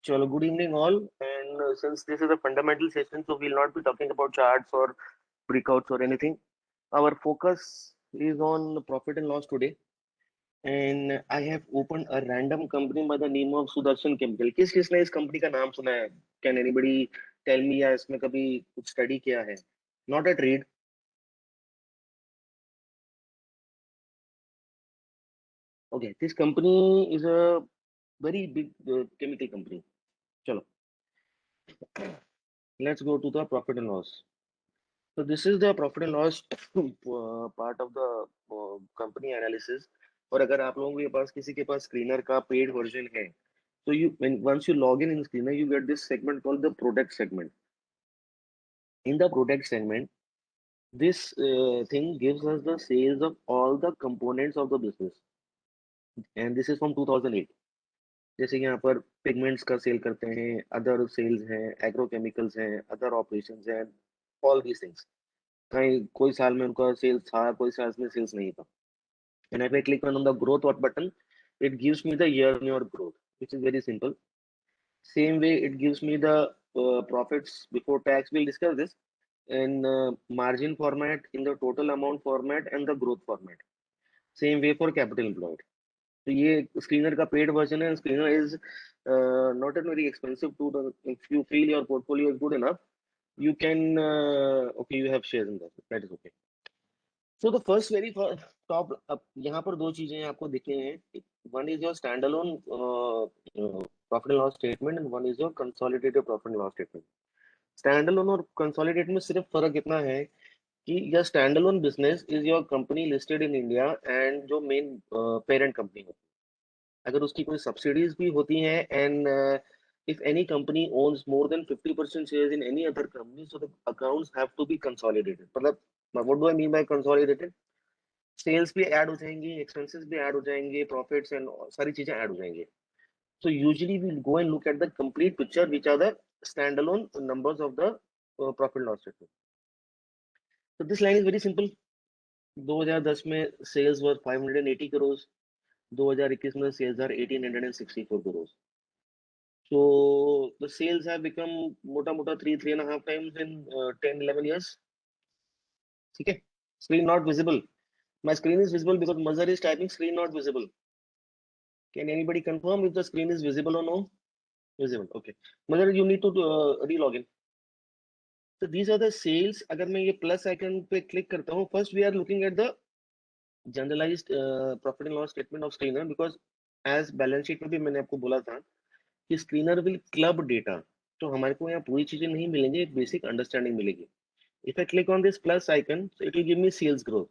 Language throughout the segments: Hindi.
Chalo, good evening all. And since this is a fundamental session, so we'll not be talking about charts or breakouts or anything. Our focus is on profit and loss today. And I have opened a random company by the name of Sudarshan Chemical. किसने इस कंपनी का नाम सुना है? Can anybody tell me या इसमें कभी कुछ स्टडी किया है? Not a trade. Okay, this company is a very big chemical company. Chalo, let's go to the profit and loss. So this is the profit and loss part of the company analysis. और अगर आप लोगों के पास किसी के पास स्क्रीनर का पेड वर्जन है, so you when once you log in Screener, you get this segment called the product segment. In the product segment, this thing gives us the sales of all the components of the business, and this is from 2008. जैसे कि यहाँ पर पिगमेंट्स का सेल करते हैं, अदर सेल्स हैं, एग्रोकेमिकल्स हैं, अदर ऑपरेशंस हैं, ऑल दीज थिंग्स. कहीं कोई साल में उनका सेल्स था, कोई साल में सेल्स नहीं था. And if I click on the growth button, it gives me the year-on-year growth, which is very simple. Same way, it gives me the profits before tax. We'll discuss this in margin format, in the total amount format, and the growth format. Same way for capital employed. So ये screener का paid version है. Screener is not a very expensive tool. If you feel your portfolio is good enough, you can okay, you have shares in that. That is okay. So the first very top अब यहाँ पर दो चीजें आपको दिखने हैं. One is your standalone profit and loss statement, and one is your consolidated profit and loss statement. Standalone और consolidated में सिर्फ फर्क इतना है कि your standalone business is your company listed in India and जो main parent company होती है. अगर उसकी कोई subsidies भी होती हैं and if any company owns more than 50% shares in any other company, so the accounts have to be consolidated. मतलब what do I mean by consolidated? Sales भी ऐड हो जाएंगी, एक्सपेंसेस भी ऐड हो जाएंगे, प्रॉफिट्स एंड सारी चीजें ऐड हो जाएंगे. So usually we go and look at the complete picture which are the stand alone numbers of the profit loss statement. तो this line is very simple. 2010 में सेल्स वर 580 करोड़, 2021 में sales are 1864 crore. So the sales have become मोटा मोटा 3.5 times in 10-11 years. ठीक है. Screen not visible. My screen is visible because Mazhar is typing screen not visible. Can anybody confirm if the screen is visible or no? Visible. Okay. Mazhar, you need to re-log in. So these are the sales. अगर मैं ये plus icon पे click करता हूँ, first we are looking at the generalized profit and loss statement of Screener, because as balance sheet में भी मैंने आपको बोला था कि Screener will club data. तो हमारे को यहाँ पूरी चीजें नहीं मिलेंगी, एक basic understanding मिलेगी. If I click on this plus icon, so it will give me sales growth.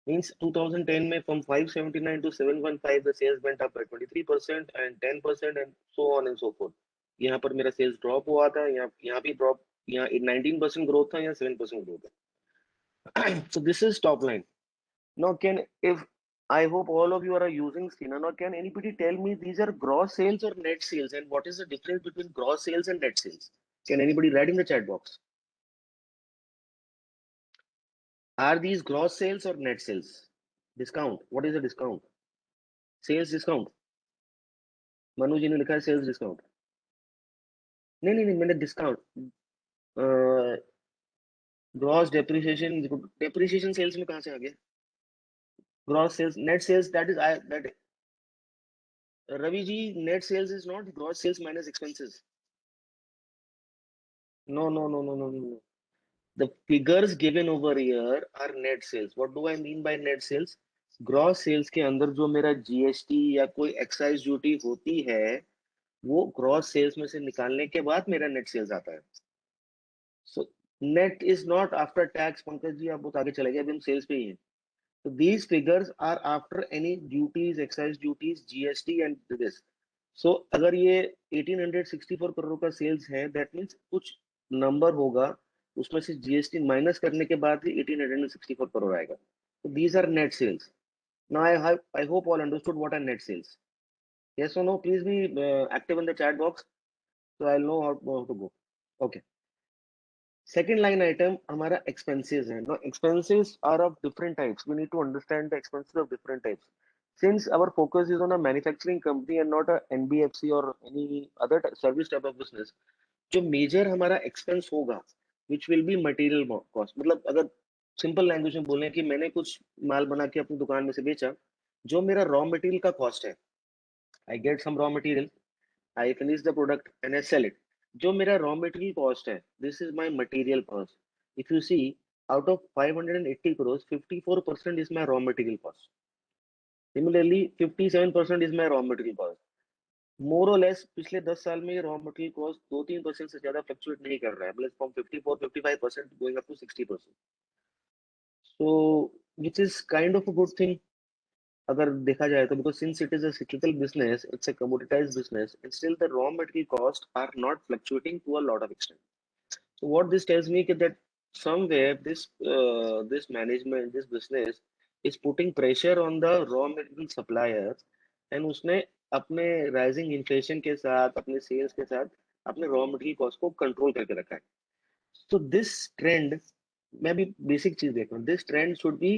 Means 2010 में from 579 to 715 the sales went up by 23% and 10% and so on and so forth. यहाँ पर मेरा sales drop हुआ था, यहाँ भी drop, यहाँ 19% growth था, यहाँ 7% growth है. So this is top line. Now if I hope all of you are using Screener. Now can anybody tell me these are gross sales or net sales, and what is the difference between gross sales and net sales? Can anybody write in the chat box? Are these gross sales or net sales? Discount. What is the discount? Sales discount. Manu जी ने लिखा है सेल्स डिस्काउंट. नहीं नहीं नहीं, मैंने डिस्काउंट. ग्रॉस डेप्रिसिएशन सेल्स में कहाँ से आ गया? Gross sales, net sales, that is that. Ravi ji, net sales is not gross sales minus expenses. No no no no no no. The figures given over here are net sales. What do I mean by net sales? Gross sales के अंदर जो मेरा जीएसटी या कोई एक्साइज ड्यूटी होती है, वो ग्रॉस सेल्स में से निकालने के बाद मेरा नेट सेल्स आता है. So net is not after tax. Pankaj ji आप बहुत आगे चले गए, अभी हम सेल्स पे ही हैं. So these figures are after any duties, excise duties, GST and this. So अगर ये 1864 करोड़ का सेल्स है, that means कुछ नंबर होगा, उसमें से GST माइनस करने के बाद ही 1864 करोड़ आएगा. So these are net sales. Now I hope all understood what are net sales. Yes or no? Please be active in the chat box so I'll know how to go. Okay. Second line item हमारा expenses है. Now expenses are of different types. We need to understand the expenses of different types. since our focus is on a manufacturing company and not a NBFC or any other service type of business, जो मेजर हमारा एक्सपेंस होगा which will be material cost, मतलब अगर सिंपल लैंग्वेज में बोलें कि मैंने कुछ माल बना के अपनी दुकान में से बेचा, जो मेरा रॉ मटेरियल का कॉस्ट है, I get some raw material, I finish the product and I sell it, जो मेरा रॉ मटेरियल कॉस्ट है, this is my material cost. If you see, out of 580 crores 54% is my raw material cost. Similarly 57% is my raw material cost. मोर और लेस पिछले 10 साल में रॉ मटेरियल कॉस्ट 2-3% से ज्यादा फ्लक्चुएट नहीं कर रहा है, मतलब from 54-55% going up to 60%. So which is kind of a good thing अगर देखा जाए तो, because since it is a cyclical business, it's a commoditized business, and still the raw material costs are not fluctuating to a lot of extent. So what this tells me that somewhere this management, this business is putting pressure on the raw material suppliers, and उसने अपने rising inflation के साथ, अपने sales के साथ, अपने raw material cost को control करके रखा है. So this trend, मैं भी basic चीज देख रहा हूँ, this trend should be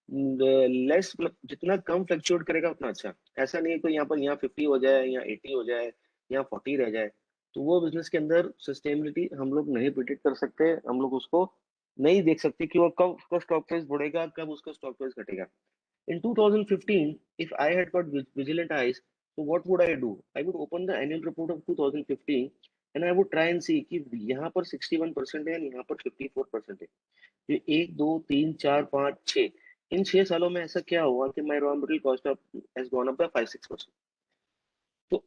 less, जितना कम फ्लक्चुएट करेगा उतना अच्छा. ऐसा नहीं है कोई यहाँ 50 हो जाए या 80 हो जाए या 40 रह जाए, तो वो बिजनेस के अंदर सस्टेनेबिलिटी हम लोग नहीं प्रिडिक्ट कर सकते, हम लोग उसको नहीं देख सकते कि वो कब उसका स्टॉक प्राइस बढ़ेगा, कब उसका स्टॉक प्राइस घटेगा. In 2015, if I had got vigilant eyes, so what would I do? I would open the annual report of 2015 and I would try and see कि यहाँ पर 61% है, यहाँ पर 54% है. ये 1, 2, 3, 4, 5, 6, इन 6 सालों में ऐसा क्या हुआ कि my raw material cost has gone up by 5-6%. तो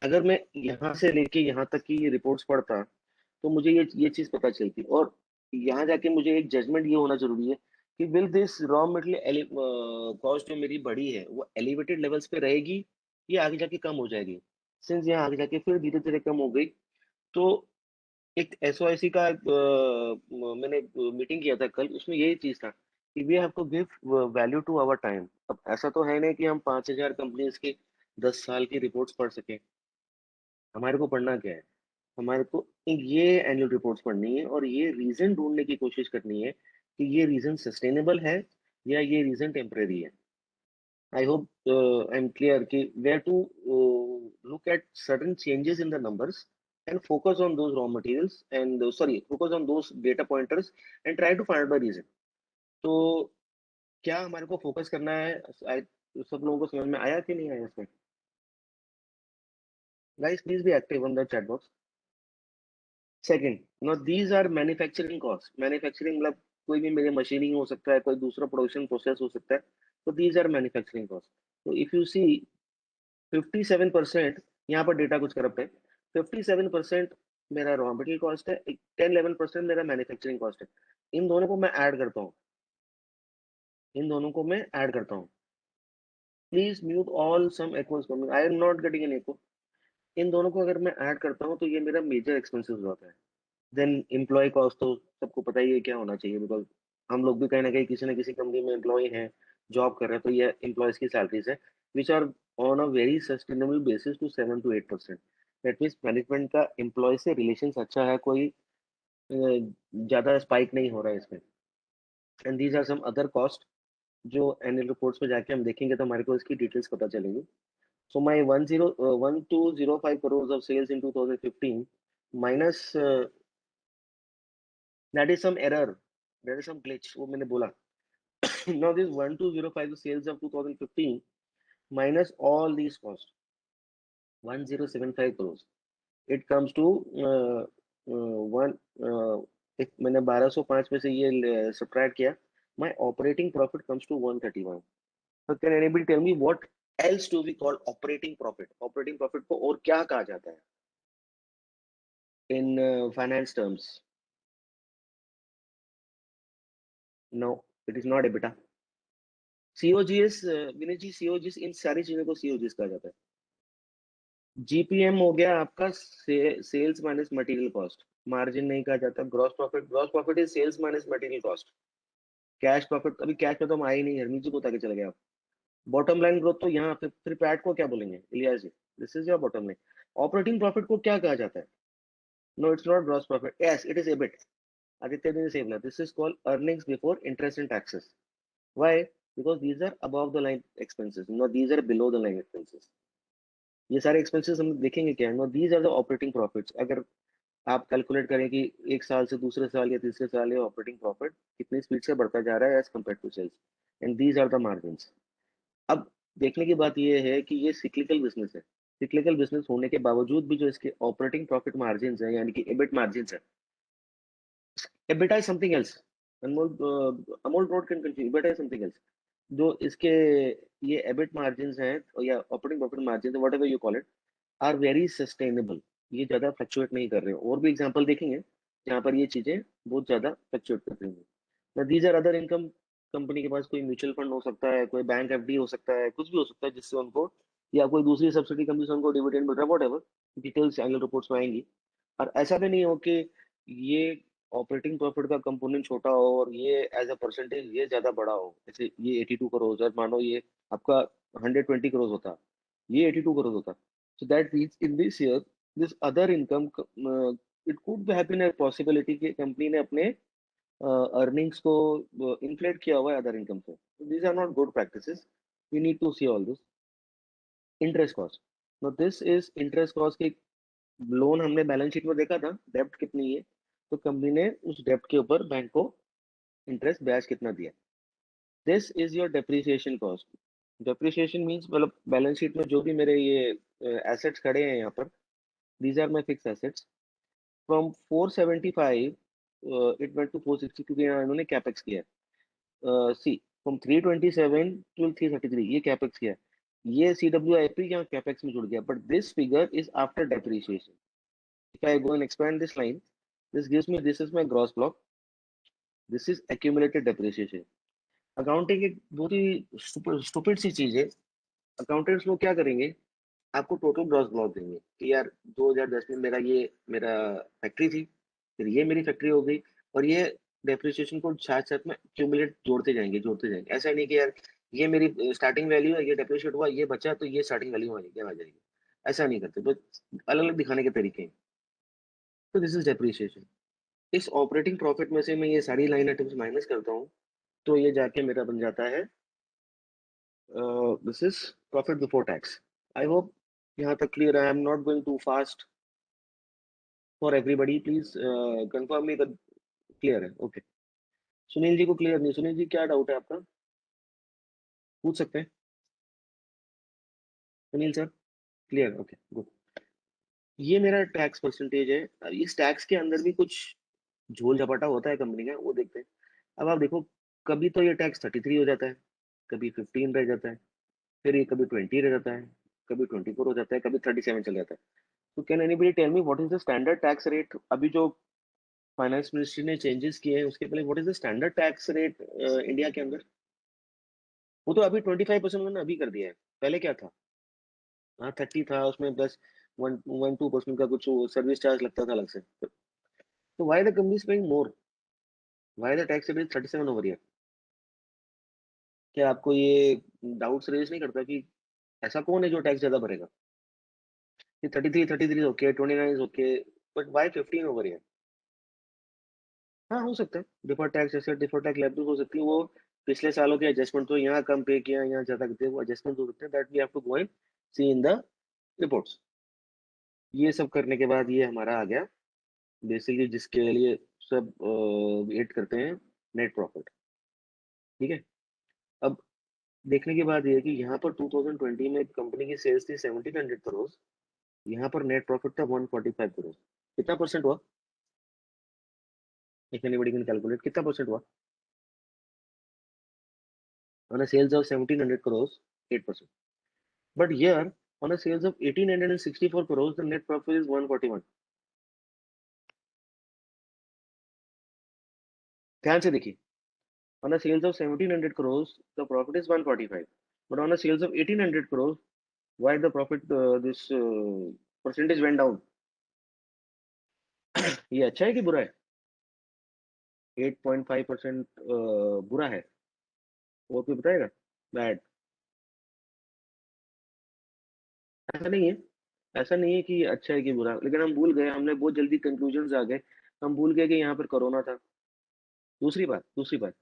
अगर मैं यहाँ से लेके यहाँ तक की ये रिपोर्ट्स पढ़ता, तो मुझे ये चीज पता चलती, और यहाँ जाके मुझे एक जजमेंट ये होना जरूरी है कि will this raw material cost जो मेरी बढ़ी है वो एलिवेटेड लेवल्स पे रहेगी या आगे जाके कम हो जाएगी. सिंस यहाँ आगे जाके फिर धीरे धीरे कम हो गई, तो एक एसओआईसी का मैंने मीटिंग किया था कल, उसमें यही चीज था कि we have to give value to our time. अब ऐसा तो है नहीं कि हम 5,000 कंपनीज की 10 साल की रिपोर्ट्स पढ़ सके. हमारे को पढ़ना क्या है, हमारे को ये एनुअल रिपोर्ट्स पढ़नी है और ये रीजन ढूंढने की कोशिश करनी है कि ये रीजन सस्टेनेबल है या ये रीजन टेम्परेरी है. I hope I am clear कि where to look at certain changes in the numbers and focus on those raw materials and focus on those data pointers and try to find the reason. तो क्या हमारे को फोकस करना है, सब लोगों को समझ में आया कि नहीं आया इसमें? Guys please be active on the chat box. Second, no these are manufacturing cost. Manufacturing मतलब कोई भी मेरे मशीनिंग हो सकता है, कोई दूसरा प्रोडक्शन प्रोसेस हो सकता है, तो दीज आर मैन्युफैक्चरिंग कॉस्ट. तो इफ यू सी 57%, यहाँ पर डेटा कुछ करप्ट है, 57% मेरा रॉ मटेरियल कॉस्ट है, 10-11% मेरा मैन्युफैक्चरिंग कॉस्ट है. इन दोनों को मैं ऐड करता हूँ, इन दोनों को मैं ऐड करता हूँ. Please mute all some echoes coming, I am not getting an echo. इन दोनों को अगर मैं ऐड करता हूँ तो ये मेरा मेजर एक्सपेंसेस होता है. देन एम्प्लॉय कॉस्ट तो सबको पता ही है क्या होना चाहिए, बिकॉज हम लोग भी कहीं ना कहीं किसी न किसी कंपनी में एम्प्लॉय हैं, जॉब कर रहे हैं, तो ये एम्प्लॉयज की सैलरीज है which are on a very sustainable basis to 7-8%. That means management का एम्प्लॉय से रिलेशन अच्छा है, कोई ज्यादा स्पाइक नहीं हो रहा है इसमें. And these are some other cost जो एनुअल रिपोर्ट्स में जाके हम देखेंगे तो हमारे को इसकी डिटेल्स पता चलेंगी. So my 1205 crores of sales in 2015 minus that is some error, there is some glitch, वो मैंने बोला. Now this 1205 sales of 2015 minus all these costs, 1075 crores, it comes to one if मैंने 1205 में से ये subtract किया, my operating profit comes to 131. So can anybody tell me what else do we call operating profit? Operating profit को और क्या कहा जाता है in finance terms? No, it is not EBITDA. COGS, Vinay ji, COGS इन सारी चीजों को COGS कहा जाता है. GPM हो गया आपका sales minus material cost. Margin नहीं कहा जाता. Gross profit is sales minus material cost. Cash profit, अभी कैश पे तो हम आए ही नहीं, हरमीत जी को बता के चले गए आप. बॉटम लाइन ग्रोथ तो यहाँ फिर पैट को क्या बोलेंगे Ilyas ji? This is your bottom line. Operating profit को क्या कहा जाता है? No, it's not gross profit. Yes, it is EBIT. Aditya ने सेव ना, this is called earnings before interest and taxes. Why? because these are above the line expenses, not these are below the line expenses. ये सारे एक्सपेंसेस हम देखेंगे क्या, no these are the operating profits. अगर आप कैलकुलेट करें कि एक साल से दूसरे साल या तीसरे साल ये ऑपरेटिंग प्रॉफिट कितनी स्पीड से बढ़ता जा रहा है as compare to sales, and these are the margins. अब देखने की बात ये है कि ये सिक्लिकल बिजनेस है। सिक्लिकल बिजनेस होने के बावजूद भी जो इसके ऑपरेटिंग प्रॉफिट मार्जिन्स है, यानी कि एबिट मार्जिन्स है, EBITDA is something else. Amol broad can continue, EBITDA is something else. जो इसके ये एबिट मार्जिन्स हैं या operating profit margin, whatever you call it, are very sustainable. ये ज्यादा फ्लक्चुएट नहीं कर रहे हो। और भी एग्जांपल देखेंगे जहाँ पर ये चीजें बहुत ज्यादा फ्लक्चुएट कर रही हैं। These are other income. Company के पास कोई म्यूचुअल फंड हो सकता है, कोई बैंक एफडी हो सकता है, कुछ भी हो सकता है जिससे उनको, या कोई दूसरी सब्सिडी कंपनी से उनको डिविडेंड मिल रहा है, what ever. Details annual reports में आएंगी। और ऐसा भी नहीं हो कि ये ऑपरेटिंग प्रॉफिट का कंपोनेंट छोटा हो और ये एज अ परसेंटेज ये ज्यादा बड़ा हो। जैसे ये 82 करोड़ है, मानो ये आपका 120 करोड़ होता, ये 82 करोड़ होता। So that means in this year this other income, it could have been a possibility कि कंपनी ने अपने अर्निंग्स को इन्फ्लेट किया हुआ है अदर इनकम से। These are not good practices. We need to see all this. Interest cost, no this is interest cost की। लोन हमने बैलेंस शीट में देखा था डेब्ट कितनी है, तो कंपनी ने उस डेब्ट के ऊपर बैंक को इंटरेस्ट ब्याज कितना दिया। This is your depreciation cost. Depreciation means मतलब बैलेंस शीट में जो भी मेरे ये एसेट्स खड़े हैं यहाँ पर, these are my fix assets. From 475 it went to 460, क्योंकि यहाँ इन्होंने कैपेक्स किया है। सी, फ्रॉम 327 टू 333 ये कैपेक्स किया है। ये सी डब्ल्यू आई पी यहाँ कैपेक्स में जुड़ गया, but this figure is after depreciation. If I go and expand this line, this gives me, this is my gross block, this is accumulated depreciation. Accounting एक बहुत ही स्टूपिड सी चीज है। अकाउंटेंट्स लोग क्या करेंगे, आपको टोटल ग्रॉस ब्लॉक देंगे कि यार 2010 में मेरा फैक्ट्री थी, फिर ये मेरी फैक्ट्री हो गई, और ये डेप्रिसिएशन को साथ साथ में क्यूमुलेट जोड़ते जाएंगे। ऐसा नहीं कि यार ये मेरी स्टार्टिंग वैल्यू है, ये डेप्रिशिएट हुआ, ये बचा, तो ये स्टार्टिंग वैल्यू आ जाएगी। ऐसा नहीं करते, बस अलग अलग दिखाने के तरीके हैं। तो दिस इज डेप्रिसिएशन। इस ऑपरेटिंग प्रॉफिट में से मैं ये सारी लाइन आइटम्स माइनस करता हूँ, तो ये जाके मेरा बन जाता है, this is profit before tax. I hope यहाँ तक क्लियर है। I am not going too fast for everybody, please confirm me clear है। ओके, सुनील जी को क्लियर नहीं। सुनील जी, क्या डाउट है आपका, पूछ सकते हैं। Sunil sir, clear, okay good. ये मेरा टैक्स परसेंटेज है। इस टैक्स के अंदर भी कुछ झोल झपाटा होता है कंपनी का, वो देखते हैं। अब आप देखो, कभी तो ये टैक्स 33 हो जाता है, कभी 15 रह जाता है, फिर ये कभी 20 रह जाता है, कभी 24 हो जाता है, कभी 37 चल जाता है। तो can anybody tell me what is the standard tax rate? अभी जो फाइनेंस मिनिस्ट्री ने चेंजेस किए हैं उसके पहले what is the standard tax rate India के अंदर? वो तो अभी 25% उन्होंने अभी कर दिया है। पहले क्या था? हाँ, 30 था, उसमें प्लस 1-2% का कुछ सर्विस चार्ज लगता था अलग से। तो why the company is paying more? Why the tax rate 37 over year? क्या आपको ये डाउट्स रेज नहीं करता कि ऐसा कौन है जो टैक्स ज्यादा भरेगा? कि 33 okay, 29 okay, but why 15 over year? हाँ, हो सकता है defer tax asset, defer tax liability हो सकती है। वो पिछले सालों के एडजस्टमेंट, तो यहाँ कम पे किया, यहाँ ज्यादा करते, वो एडजस्टमेंट हो सकते हैं। That we have to go and see in the reports. ये सब करने के बाद ये हमारा आ गया बेसिकली, जिसके लिए सब वेट करते हैं, नेट प्रॉफिट। ठीक है। अब देखने की बात ये है कि यहाँ पर 2020 में कंपनी की सेल्स थी 1700 करोड़, यहाँ पर नेट प्रॉफिट था 145 करोड़। कितना परसेंट हुआ? इफ एनीबॉडी कैन कैलकुलेट, कितना परसेंट हुआ on a sales of 1700 crores? 8%. But here, on a sales of 1864 crores, the net profit is 141. ध्यान से देखिए, on a sales of 1700 crores, the profit is 145. But on a sales of 1800 crores, why the profit, this percentage went down? ये अच्छा है कि बुरा है? 8.5% बुरा है, और कोई बताएगा? बैड? ऐसा नहीं है। ऐसा नहीं है कि अच्छा है कि बुरा, लेकिन हम भूल गए, हमने बहुत जल्दी कंक्लूजन आ गए। हम भूल गए कि यहाँ पर कोरोना था। दूसरी बात,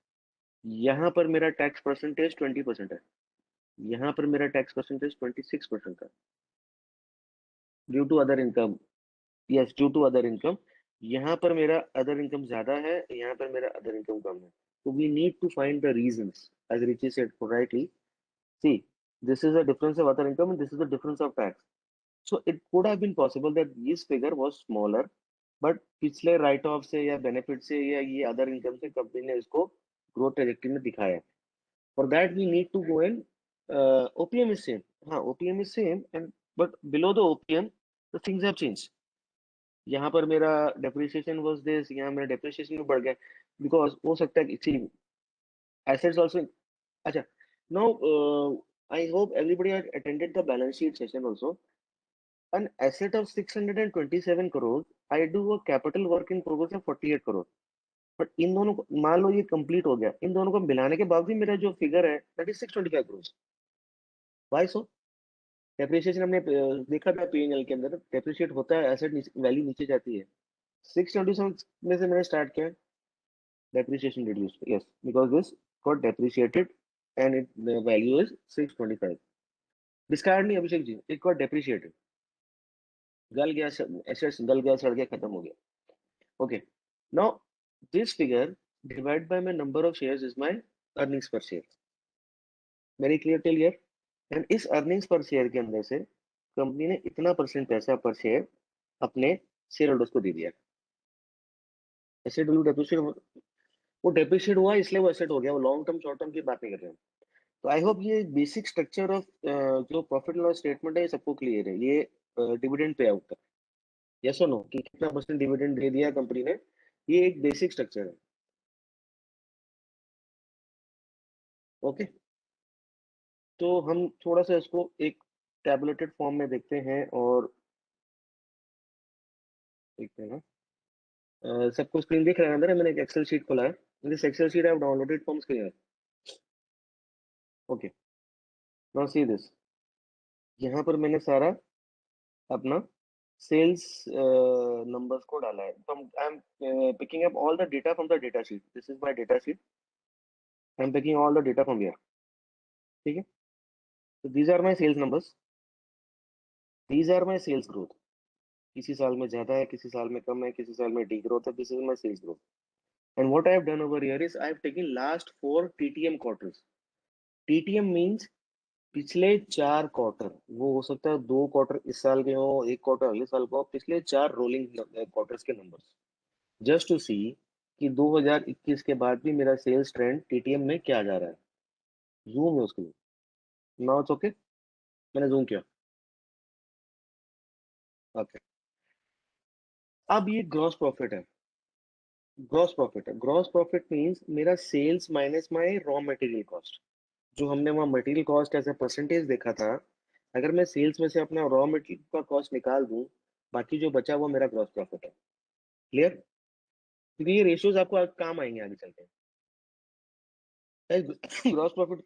यहाँ पर मेरा टैक्स परसेंटेज 20% है, यहाँ पर मेरा टैक्स परसेंटेज 26% है, due to other income. Yes, due to other income. यहाँ पर मेरा अदर इनकम ज्यादा है, यहाँ पर मेरा अदर इनकम कम है। तो we need to find the reasons, as Richie said rightly. See, this is the difference of other income and this is the difference of tax. So it could have been possible that this figure was smaller, but पिछले राइट ऑफ से या बेनिफिट से या ये अदर इनकम से कंपनी ने इसको ग्रोथ ट्रेजेक्टरी में दिखाया है। For that we need to go in, OPM is same. हाँ, OPM is same and but below the OPM the things have change. यहाँ पर मेरा डेप्रिसिएशन वाज दिस, यहाँ मेरा डेप्रिसिएशन भी बढ़ गया, बिकॉज हो सकता है कि एसेट्स आल्सो। अच्छा, now I hope everybody had attended the balance sheet session also. An asset of 627 crore, I do a capital work in progress of 48 crore. But in दोनों को मान लो ये कंप्लीट हो गया, इन दोनों को मिलाने के बाद भी मेरा जो फिगर है that is 625 crore. Why so? Depreciation हमने देखा था पीएनएल के अंदर, डेप्रिशिएट होता है, एसेट वैल्यू नीचे जाती है। 627 में से मैंने स्टार्ट किया, depreciation reduce, yes, because this got depreciated and it value is 625। Discard नहीं Abhishek ji, it got depreciated, गल गया, एसेट्स गल गया, सड़ गया, खत्म हो गया। Okay, now this figure divide by my number of shares is my earnings per share. Very clear till here. And इस अर्निंग्स पर शेयर के अंदर से कंपनी ने इतना परसेंट पैसा पर शेयर अपने शेयर होल्डर्स को दे दिया। एसेट वैल्यू डेप्रिशिएट, वो डेप्रिशिएट हुआ इसलिए वो एसेट हो गया, वो लॉन्ग टर्म शॉर्ट टर्म की बात नहीं कर रहे हैं। तो आई होप ये बेसिक स्ट्रक्चर ऑफ जो प्रॉफिट लॉस स्टेटमेंट है ये सबको क्लियर है। ये dividend pay out, yes or no, कि कितना परसेंट डिविडेंड दे दिया कंपनी ने, ये एक बेसिक स्ट्रक्चर है। ओके, तो हम थोड़ा सा इसको एक टैबुलेटेड फॉर्म में देखते हैं और देखते हैं ना। सबको स्क्रीन दिख रहा है अंदर? मैंने एक एक्सेल शीट खोला है, this Excel sheet I have downloaded from screen. Okay, now see this. यहाँ पर मैंने सारा अपना सेल्स नंबर्स को डाला है। तो I am picking up all the data from the data sheet, this is my data sheet, I am picking all the data from here. ठीक है, तो these are my sales numbers, these are my sales growth. किसी साल में ज्यादा है, किसी साल में कम है, किसी साल में डी ग्रोथ है, this is my sales growth. And what I have done over here is I have taken last 4 TTM quarters. TTM means पिछले 4 क्वार्टर, वो हो सकता है 2 क्वार्टर इस साल के हो, एक क्वार्टर अगले साल का हो, पिछले 4 रोलिंग क्वार्टर्स के नंबर्स, जस्ट टू सी कि 2021 के बाद भी मेरा सेल्स ट्रेंड टीटीएम में क्या जा रहा है। जूम है उसके लिए, नाउ इट्स ओके, मैंने जूम किया। ओके, अब ये ग्रॉस प्रॉफिट है। ग्रॉस प्रॉफिट है, ग्रॉस प्रॉफिट मींस मेरा sales minus my raw material cost. जो हमने वहाँ material cost as a percentage देखा था, अगर मैं सेल्स में से अपना रॉ मटेरियल का कॉस्ट निकाल दूं, बाकी जो बचा वो मेरा ग्रॉस प्रॉफिट है। क्लियर? क्योंकि ये रेशियोज आपको काम आएंगे आगे चलते हैं। ग्रॉस प्रॉफिट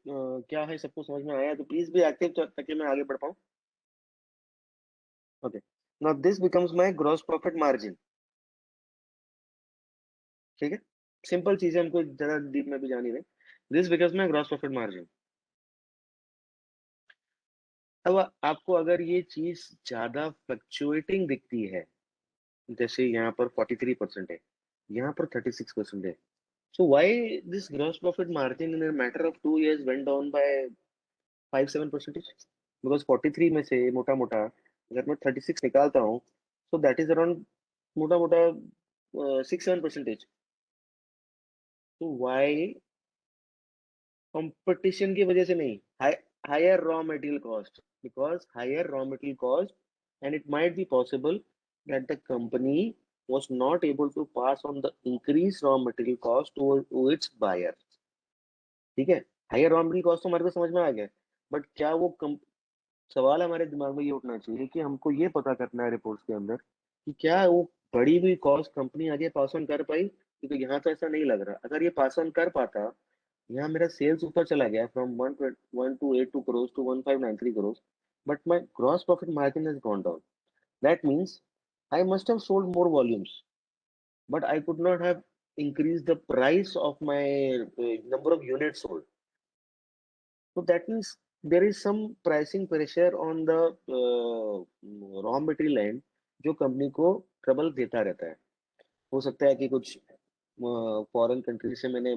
क्या है सबको समझ में आया? तो प्लीज भी एक्टिव ताकि मैं आगे बढ़ पाऊँ। Okay, now this becomes my gross profit margin. ठीक है, सिंपल चीज है, हमको ज्यादा डीप में भी जानी नहीं। This becomes my gross profit margin. अब आपको अगर ये चीज ज्यादा फ्लक्चुएटिंग दिखती है, जैसे यहाँ पर 43% है, यहाँ पर 36% है, so why this gross profit margin in a matter of 2 years went down by 5-7 percentage? Because 43 में से मोटा मोटा अगर मैं 36 निकालता हूँ, so that is around मोटा मोटा 6-7 percentage। तो why? कंपटीशन की वजह से नहीं, higher raw material cost, because higher raw material cost and it might be possible that the company was not able to pass on the increased raw material cost to its buyer। ठीक है, हायर रॉ मटेरियल कॉस्ट तो हमारे को समझ में आ गया, बट क्या वो सवाल हमारे दिमाग में ये उठना चाहिए कि हमको ये पता करना है रिपोर्ट्स के अंदर कि क्या वो बढ़ी हुई कॉस्ट कंपनी आगे पास ऑन कर पाई, क्योंकि यहाँ तो ऐसा नहीं लग रहा। अगर ये पास ऑन कर पाता, यहाँ मेरा सेल्स ऊपर चला गया from 1282 crore to 1593 crore, but my gross profit margin has gone down. That means I must have sold more volumes, but I could not have increase the price of my number of units sold. So that means there is some pricing pressure on the raw material end, जो कंपनी को ट्रबल देता रहता है. हो सकता है कि कुछ फॉरेन कंट्री से मैंने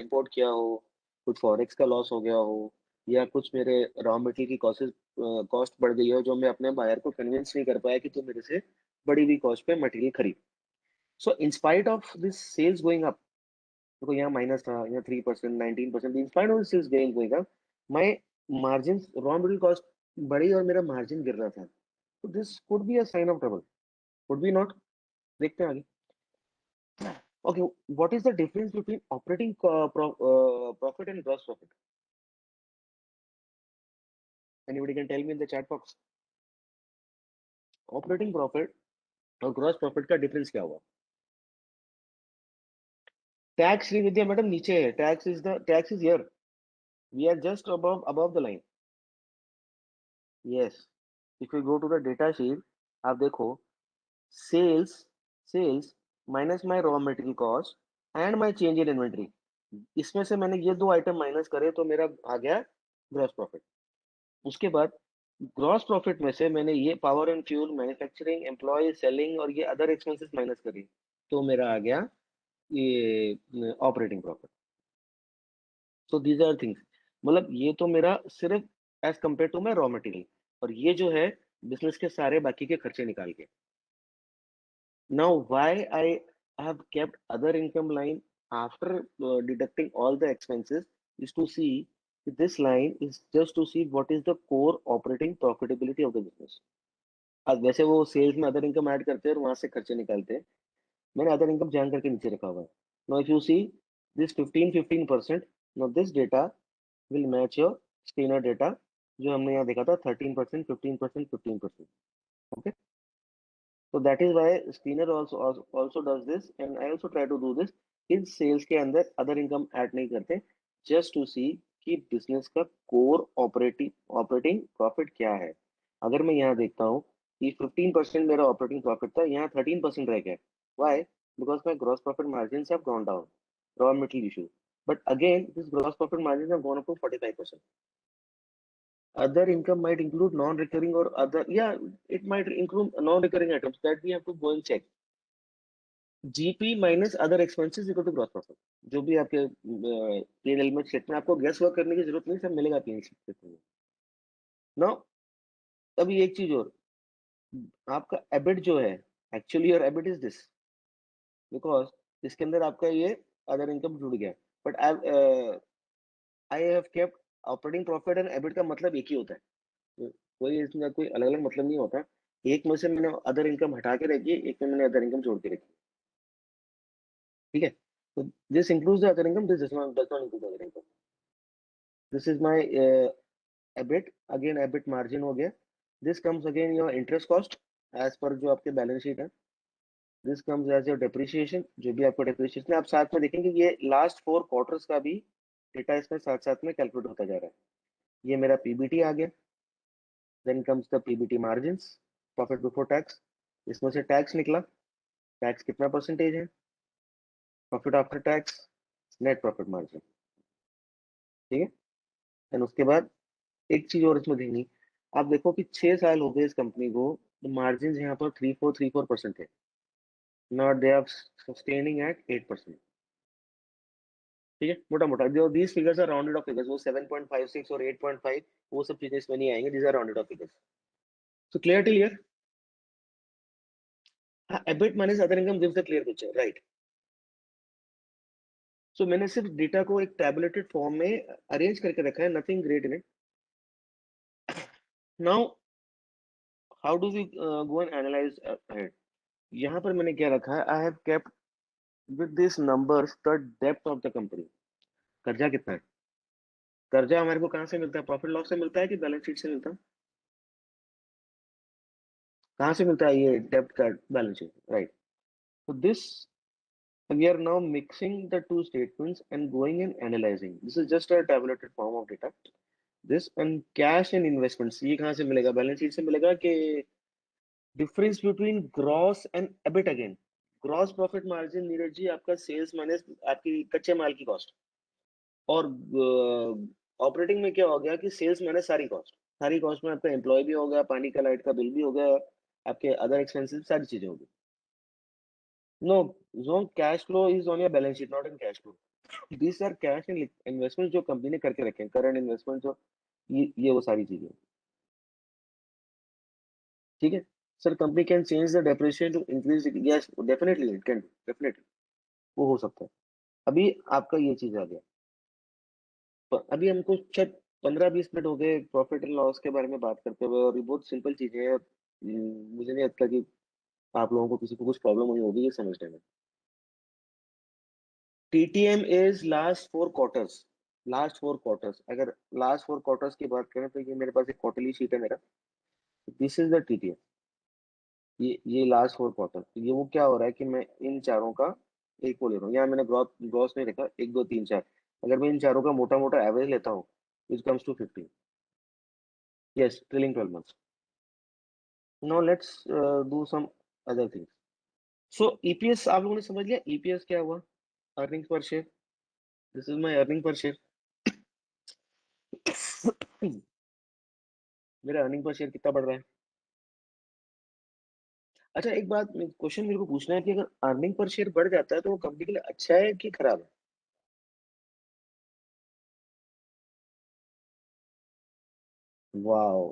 इंपोर्ट किया हो, कुछ फॉरेक्स का लॉस हो गया हो, या कुछ मेरे रॉ मटेरियल की कॉस्ट बढ़ गई हो, जो मैं अपने बायर को कन्विंस नहीं कर पाया कि तू मेरे से बड़ी हुई कॉस्ट पे मटेरियल खरीद. So in spite of this sales going up, देखो यहाँ माइनस था, यहाँ 3%, 19%, in spite of sales going up, my margin, raw material cost बढ़ी और मेरा मार्जिन गिर रहा था. तो this could be a sign of trouble, could be not. देखते हैं आगे. Okay, what is the difference between operating profit and gross profit? Anybody can tell me in the chat box. Operating profit और gross profit का difference क्या हुआ? Tax, श्रीविद्या मैडम नीचे है. Tax is here. We are just above the line. Yes. If you go to the data sheet, आप देखो sales minus my raw material cost and my change in inventory. इसमें से मैंने ये दो आइटम माइनस करे तो मेरा आ गया ग्रॉस प्रॉफिट. उसके बाद ग्रॉस प्रॉफिट में से मैंने ये power and fuel, manufacturing, employ, selling और ये अदर एक्सपेंसेस माइनस करी, तो मेरा आ गया ये operating profit. So these are things, मतलब ये तो मेरा सिर्फ as compare to my raw material, और ये जो है बिजनेस के सारे बाकी के खर्चे निकाल के. Now why I have kept other income line after deducting all the expenses is to see, this line is just to see what is the core operating profitability of the business. अब वैसे वो सेल्स में अदर इनकम ऐड करते हैं और वहां से खर्चे निकालते हैं. मैंने अदर इनकम जान करके नीचे रखा हुआ है. Now if you see this 15%, now this data will match your screener data, जो हमने यहाँ देखा था 13%, 15%, 15%. Okay, so that is why Steiner also does this, and I also try to do this. इन सेल्स के अंदर अदर इनकम ऐड नहीं करते, जस्ट टू सी कि बिजनेस का कोर ऑपरेटिंग प्रॉफिट क्या है. अगर मैं यहाँ देखता हूँ कि 15% मेरा ऑपरेटिंग प्रॉफिट था, यहाँ 13% रह गया. Why? Because my gross profit margin have gone down, raw material issue. But again this gross profit margin have gone up to 45%. Other income might include non-recurring or other, yeah, it might include non-recurring items that we have to go and check. GP minus other expenses equal to gross profit. जो भी आपके P&L में स्टेटमेंट, आपको गैस वर्क करने की जरूरत नहीं, सब मिलेगा P&L स्टेटमेंट में. नाउ अभी एक चीज और, आपका एबिट जो है, actually your EBIT is this, because इसके अंदर आपका ये अदर इनकम जुड़ गया. But I have kept operating profit and EBIT का मतलब एक ही होता है. कोई इसमें कोई अलग अलग मतलब नहीं होता. एक में से मैंने अदर इनकम हटा के रखी है, एक में मैंने अदर इनकम जोड़ के रखी है. ठीक है, तो this includes the other income, this does not include other income. This is my EBIT. Again EBIT margin हो गया. This comes again your interest cost as per जो आपके बैलेंस शीट है. This comes as your depreciation, जो भी आपको डेप्रिसिएशन है. आप साथ में देखेंगे ये लास्ट 4 क्वार्टर्स का भी डेटा इसमें साथ साथ में कैलकुलेट होता जा रहा है. ये मेरा पीबीटी आ गया. Then comes the PBT margins, profit before tax. इसमें से टैक्स निकला, टैक्स कितना परसेंटेज है, profit after tax, net profit margin. ठीक है. एंड उसके बाद एक चीज और इसमें देखनी, आप देखो कि 6 साल हो गए इस कंपनी को, मार्जिन यहाँ पर 3-4% है. Not they are sustaining at 8%. ठीक है, मोटा मोटा जो these figures are rounded off figures, वो 7.56 और 8.5, वो सब चीजें इसमें नहीं आएंगे. These are rounded off figures. So clear till here. हाँ, EBIT minus other income gives the clear picture, right. So मैंने सिर्फ डेटा को एक टैबुलेटेड फॉर्म में अरेंज करके रखा है, nothing great in it. Now how do we go and analyse ahead. यहाँ पर मैंने क्या रखा है, I have kept with this numbers the depth of the company. कर्जा कितना है, कर्जा हमारे को कहाँ से मिलता है, प्रॉफिट लॉस से मिलता है कि बैलेंस शीट से मिलता है, कहाँ से मिलता है ये डेप्थ का balance sheet, right. So this, we are now mixing the two statements and going and analyzing. This is just a tabulated form of data. This and cash and investments, ये कहाँ से मिलेगा, बैलेंस शीट से मिलेगा कि difference between gross and EBIT again. Gross profit margin Neeraj ji आपका सेल्स माइनस आपकी कच्चे माल की कॉस्ट, और ऑपरेटिंग में क्या हो गया कि सेल्स माइनस सारी कॉस्ट। सारी कॉस्ट में आपका एम्प्लॉय भी हो गया, पानी का लाइट का बिल भी हो गया, आपके अदर एक्सपेंसेस, सारी चीजें होगी। नो, जो cash flow is on your balance sheet, not in cash flow. These are cash in investment जो कंपनी ने करके रखे हैं, करंट इन्वेस्टमेंट जो, ये वो सारी चीजें। ठीक है sir, company can change the depreciation to increase, yes definitely it can, definitely वो हो सकता है। अभी आपका ये चीज आ गया, अभी हमको शायद 15-20 मिनट हो गए प्रॉफिट एंड लॉस के बारे में बात करते हुए, और ये बहुत सिंपल चीजें हैं। मुझे नहीं लगता कि आप लोगों को किसी को कुछ प्रॉब्लम हुई होगी ये समझने में। TTM is last 4 quarters, last 4 quarters. अगर लास्ट 4 क्वार्टर्स की बात करें तो ये मेरे पास एक क्वार्टरली शीट है मेरा, दिस इज द टीटीएम। ये लास्ट 4 क्वार्टर, ये वो क्या हो रहा है कि मैं इन चारों का एक को ले रहा हूँ। यहाँ मैंने ग्रॉस ग्रॉस नहीं रखा, 1 2 3 4। अगर मैं इन चारों का मोटा मोटा एवरेज लेता हूँ, which comes to 15। Yes, trailing 12 months. Now let's do some other things. So EPS आप लोगों ने समझ लिया, ईपीएस क्या हुआ? Earning per share. This is my earning per share. मेरा अर्निंग पर शेयर कितना बढ़ रहा है? अच्छा एक बात, क्वेश्चन मेरे को पूछना है कि अगर अर्निंग पर शेयर बढ़ जाता है तो वो कंपनी के लिए अच्छा है कि खराब है? वाओ,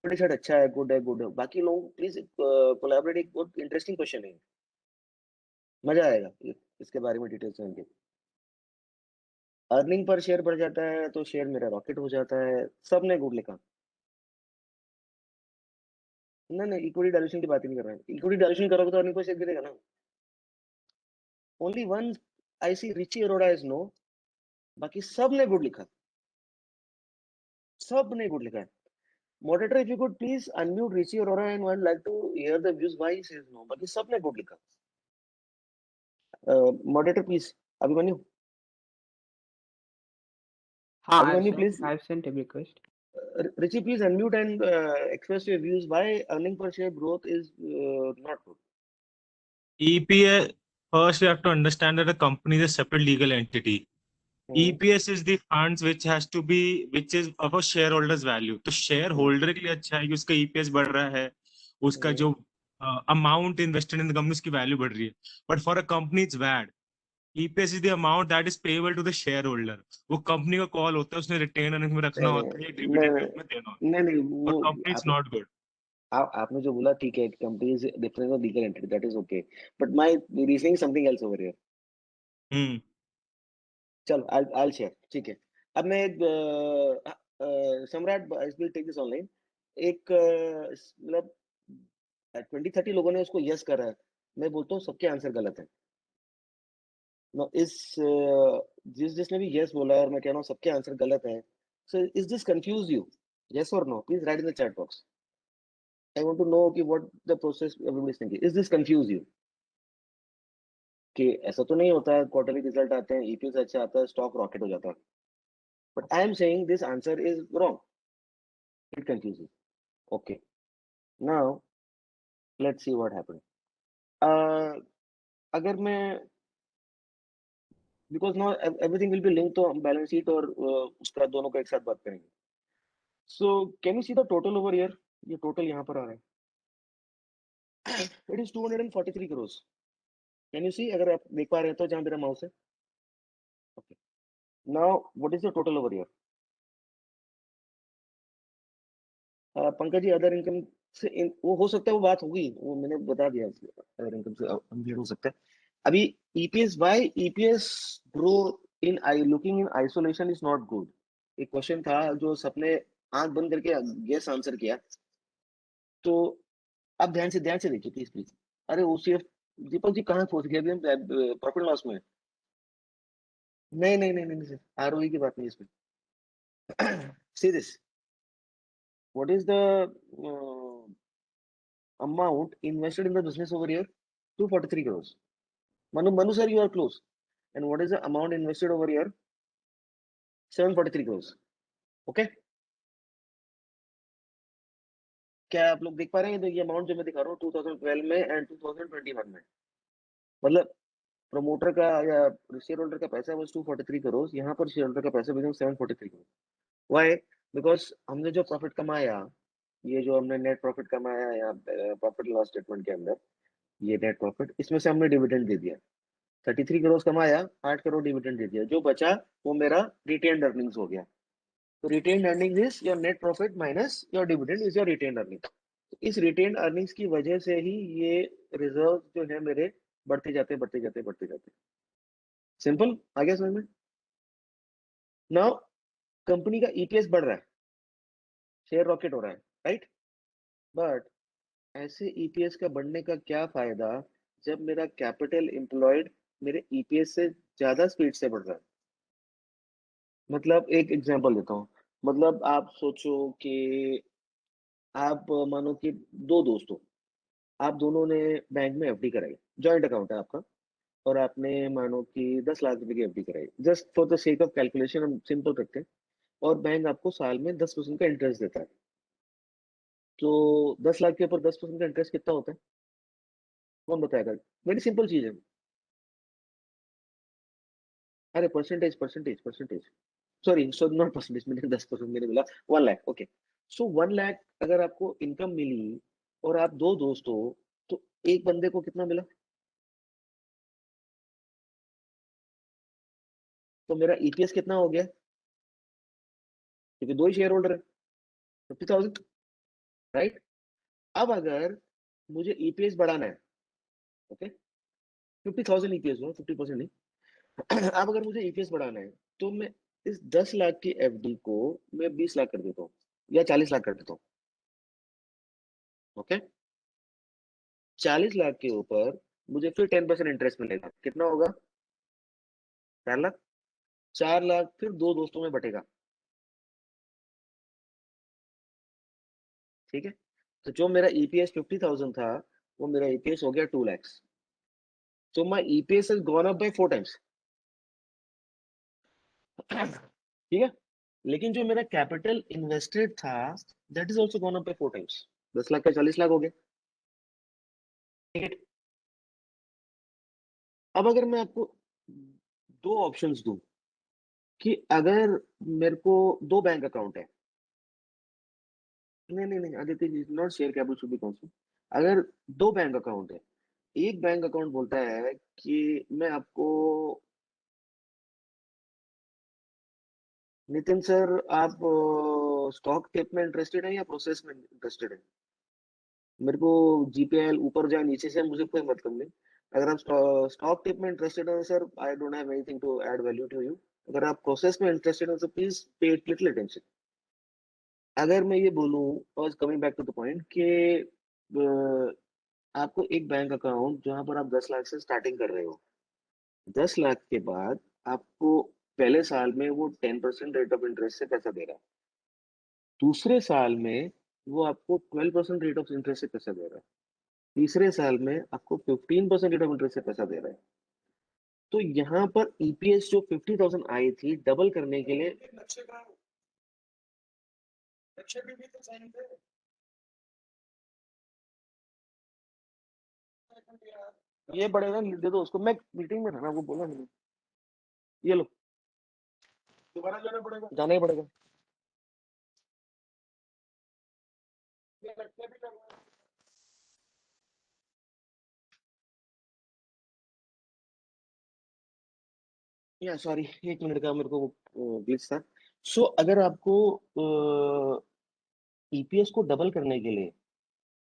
बड़े शायद अच्छा है, गुड है, गुड है। बाकी लोग प्लीज कोलैबोरेट, एक बहुत इंटरेस्टिंग क्वेश्चन है, मजा आएगा इसके बारे में डिटेल्स जान के। अर्निंग पर शेयर बढ़ जाता है तो शेयर मेरा रॉकेट हो जाता है, सबने गुड लिखा। नहीं नहीं, इक्विटी डायल्यूशन की बात ही नहीं कर रहा है। इक्विटी डायल्यूशन करोगे तो अर्निंग पर शेयर गिरेगा ना। Only one I see Richie Arora is no, बाकी सब ने गुड लिखा, सब ने गुड लिखा है। Moderator if you could please unmute Richie Arora and I like to hear the views why he says no, बाकी सब ने गुड लिखा। मॉडरेटर प्लीज, अभिमन्यु, हाँ, Abhimanyu please, I have sent a request. Richie, please unmute and express your views why earning per share growth is not good. EPS, first you have to understand that a company is a separate legal entity. Hmm. EPS is the funds which has to be, which is of a shareholders value. तो Hmm. shareholder के लिए अच्छा है कि उसका EPS बढ़ रहा है, उसका Hmm. जो amount invested in the company उसकी value बढ़ रही है. But for a company it's bad. EPS is the amount that is payable to the shareholder. वो कंपनी का कॉल होता है, उसने रिटेन अर्निंग में रखना नहीं होता है, नहीं डिविडेंड के रूप में देना होता नहीं नहीं, है. वो For company it's आप, not good. आपने जो बोला ठीक है, company is different legal entity, that is okay, but my reasoning something else over here. Hmm. चलो आई शेयर, ठीक है। अब मैं एक सम्राट, I will take this online. एक मतलब 20-30 लोगों ने उसको यस करा है, मैं बोलता हूँ सबके आंसर गलत है। नो इस जिसने भी यस बोला है और मैं कह रहा हूँ सबके आंसर गलत है, so is this confuse you? Yes or no, please write in the chat box. I want to know कि what the process everybody is thinking, is this confuse you? कि ऐसा तो नहीं होता है, क्वार्टरली रिजल्ट आते हैं, ईपीएस अच्छा आता है, स्टॉक रॉकेट हो जाता है। But I am saying this answer is wrong, it confuse. Okay, now let's see what happened. अगर मैं, because now everything will be link, तो हम बैलेंस शीट और उसका दोनों का एक साथ बात करेंगे। So can you see the total over here? ये टोटल यहाँ पर आ रहा है, it is 243 crore. Can you see, अगर आप देख पा रहे हैं तो, जहाँ मेरा माउस है? Okay, now what is the total over here? Pankaj ji, other income से वो हो सकता है, वो बात होगी, वो मैंने बता दिया, अदर इनकम से अपडेट हो सकता है। अभी EPS by EPS grow in I looking in isolation is not good. एक क्वेश्चन था जो सबने आंख बंद करके गेस आंसर किया, तो आप ध्यान से देखिए प्लीज प्लीज। अरे ओसीएफ, दीपक जी कहाँ पहुंच गए? अभी हम प्रॉफिट लॉस में। नहीं नहीं नहीं नहीं सर, आरओई की बात नहीं इसमें। See this, what is the amount invested in the business over here? 243 crores. Manu sir, you are close. And what is the amount invested over here? 743 crores. Okay? क्या आप लोग देख पा रहे हैं? तो ये अमाउंट जो मैं दिखा रहा हूँ 2012 में एंड 2021 में, मतलब प्रमोटर का या शेयर होल्डर का पैसा was 243 करोड़, यहाँ पर शेयर होल्डर का पैसा बिकम 743 करोड़। व्हाई? बिकॉज हमने जो प्रॉफिट कमाया, ये जो हमने नेट प्रॉफिट कमाया या प्रॉफिट लॉस स्टेटमेंट के अंदर, ये नेट प्रॉफिट, इसमें से हमने डिविडेंड दे दिया। 33 करोड़ कमाया, 8 करोड़ डिविडेंड दे दिया, जो बचा वो मेरा रिटेन्ड अर्निंग्स हो गया। तो retained earnings is your net profit minus your dividend is your retained earning. इस रिटेन्ड अर्निंग्स की वजह से ही ये रिजर्व जो है मेरे बढ़ते जाते बढ़ते जाते बढ़ते जाते। सिंपल, आ गया समझ में? नाउ कंपनी का ईपीएस बढ़ रहा है, शेयर रॉकेट हो रहा है, राइट? बट ऐसे ईपीएस का बढ़ने का क्या फायदा जब मेरा कैपिटल एम्प्लॉयड मेरे ईपीएस से ज्यादा स्पीड से बढ़ रहा है? मतलब एक एग्जांपल देता हूँ। मतलब आप सोचो कि आप मानो कि दो दोस्त हो, आप दोनों ने बैंक में एफडी कराई, जॉइंट अकाउंट है आपका, और आपने मानो कि 10 लाख रुपए की एफडी कराई। Just for the sake of calculation हम सिंपल रखते हैं, और बैंक आपको साल में 10% का इंटरेस्ट देता है। तो 10 लाख के ऊपर 10% का इंटरेस्ट कितना होता है? कौन बताएगा? वेरी सिंपल चीज है। अरे percentage percentage percentage, sorry so not percentage, मैंने 10% मैंने बोला 1 लाख। ओके, सो 1 लाख अगर आपको इनकम मिली और आप दो दोस्त हो, तो एक बंदे को कितना मिला? तो मेरा ईपीएस कितना हो गया? क्योंकि दो ही शेयर होल्डर है, 50,000, राइट? अब अगर मुझे ईपीएस बढ़ाना है, ओके, 50,000 ईपीएस हो, 50% नहीं। अब अगर मुझे ईपीएस बढ़ाना है, तो मैं इस 10 लाख की एफडी को मैं 20 लाख कर देता हूँ या 40 लाख कर देता हूँ। ओके, 40 लाख के ऊपर मुझे फिर 10% इंटरेस्ट मिलेगा, कितना होगा? 4 लाख। 4 लाख फिर दो दोस्तों में बटेगा, ठीक है? तो जो मेरा ईपीएस 50,000 था, वो मेरा ईपीएस हो गया 2 lakh. So my EPS is gone up by 4 times. ठीक है? लेकिन जो मेरा कैपिटल इन्वेस्टेड था, that is also gone up by 4 times. 10 lakh का 40 लाख हो गया, ठीक है? अब अगर मैं आपको दो ऑप्शंस दूं कि अगर मेरे को दो बैंक अकाउंट है, नहीं नहीं नहीं Aditya ji, not share capital should be constant. अगर दो बैंक अकाउंट है, एक बैंक अकाउंट बोलता है कि मैं आपको, नितिन सर आप स्टॉक टिप में इंटरेस्टेड है या प्रोसेस में इंटरेस्टेड है? मेरे को जीपीएल ऊपर जाए नीचे से मुझे कोई मतलब नहीं। अगर आप स्टॉक टिप में इंटरेस्टेड हो sir, I don't have anything to add value to you. अगर आप प्रोसेस में इंटरेस्टेड हो तो प्लीज पे लिटिल अटेंशन। अगर मैं ये बोलूं, और coming back to the point कि आपको एक बैंक अकाउंट जहां पर आप 10 लाख से स्टार्टिंग कर रहे हो, 10 लाख के बाद आपको पहले साल में वो 10% रेट ऑफ इंटरेस्ट से पैसा दे रहा है, दूसरे साल में वो आपको 12% रेट ऑफ इंटरेस्ट से पैसा दे रहा है, तीसरे साल में आपको 15% रेट ऑफ इंटरेस्ट से पैसा दे रहा है। तो यहाँ पर ईपीएस जो 50,000 आई थी, डबल करने के लिए, ये बढ़ेगा, दे दो उसको, मैं मीटिंग में था ना, वो बोला मैंने। ये लो, दोबारा जाना पड़ेगा, जाना ही पड़ेगा। या सॉरी, 1 मिनट का मेरे को ग्लिच था। सो अगर आपको ईपीएस को डबल करने के लिए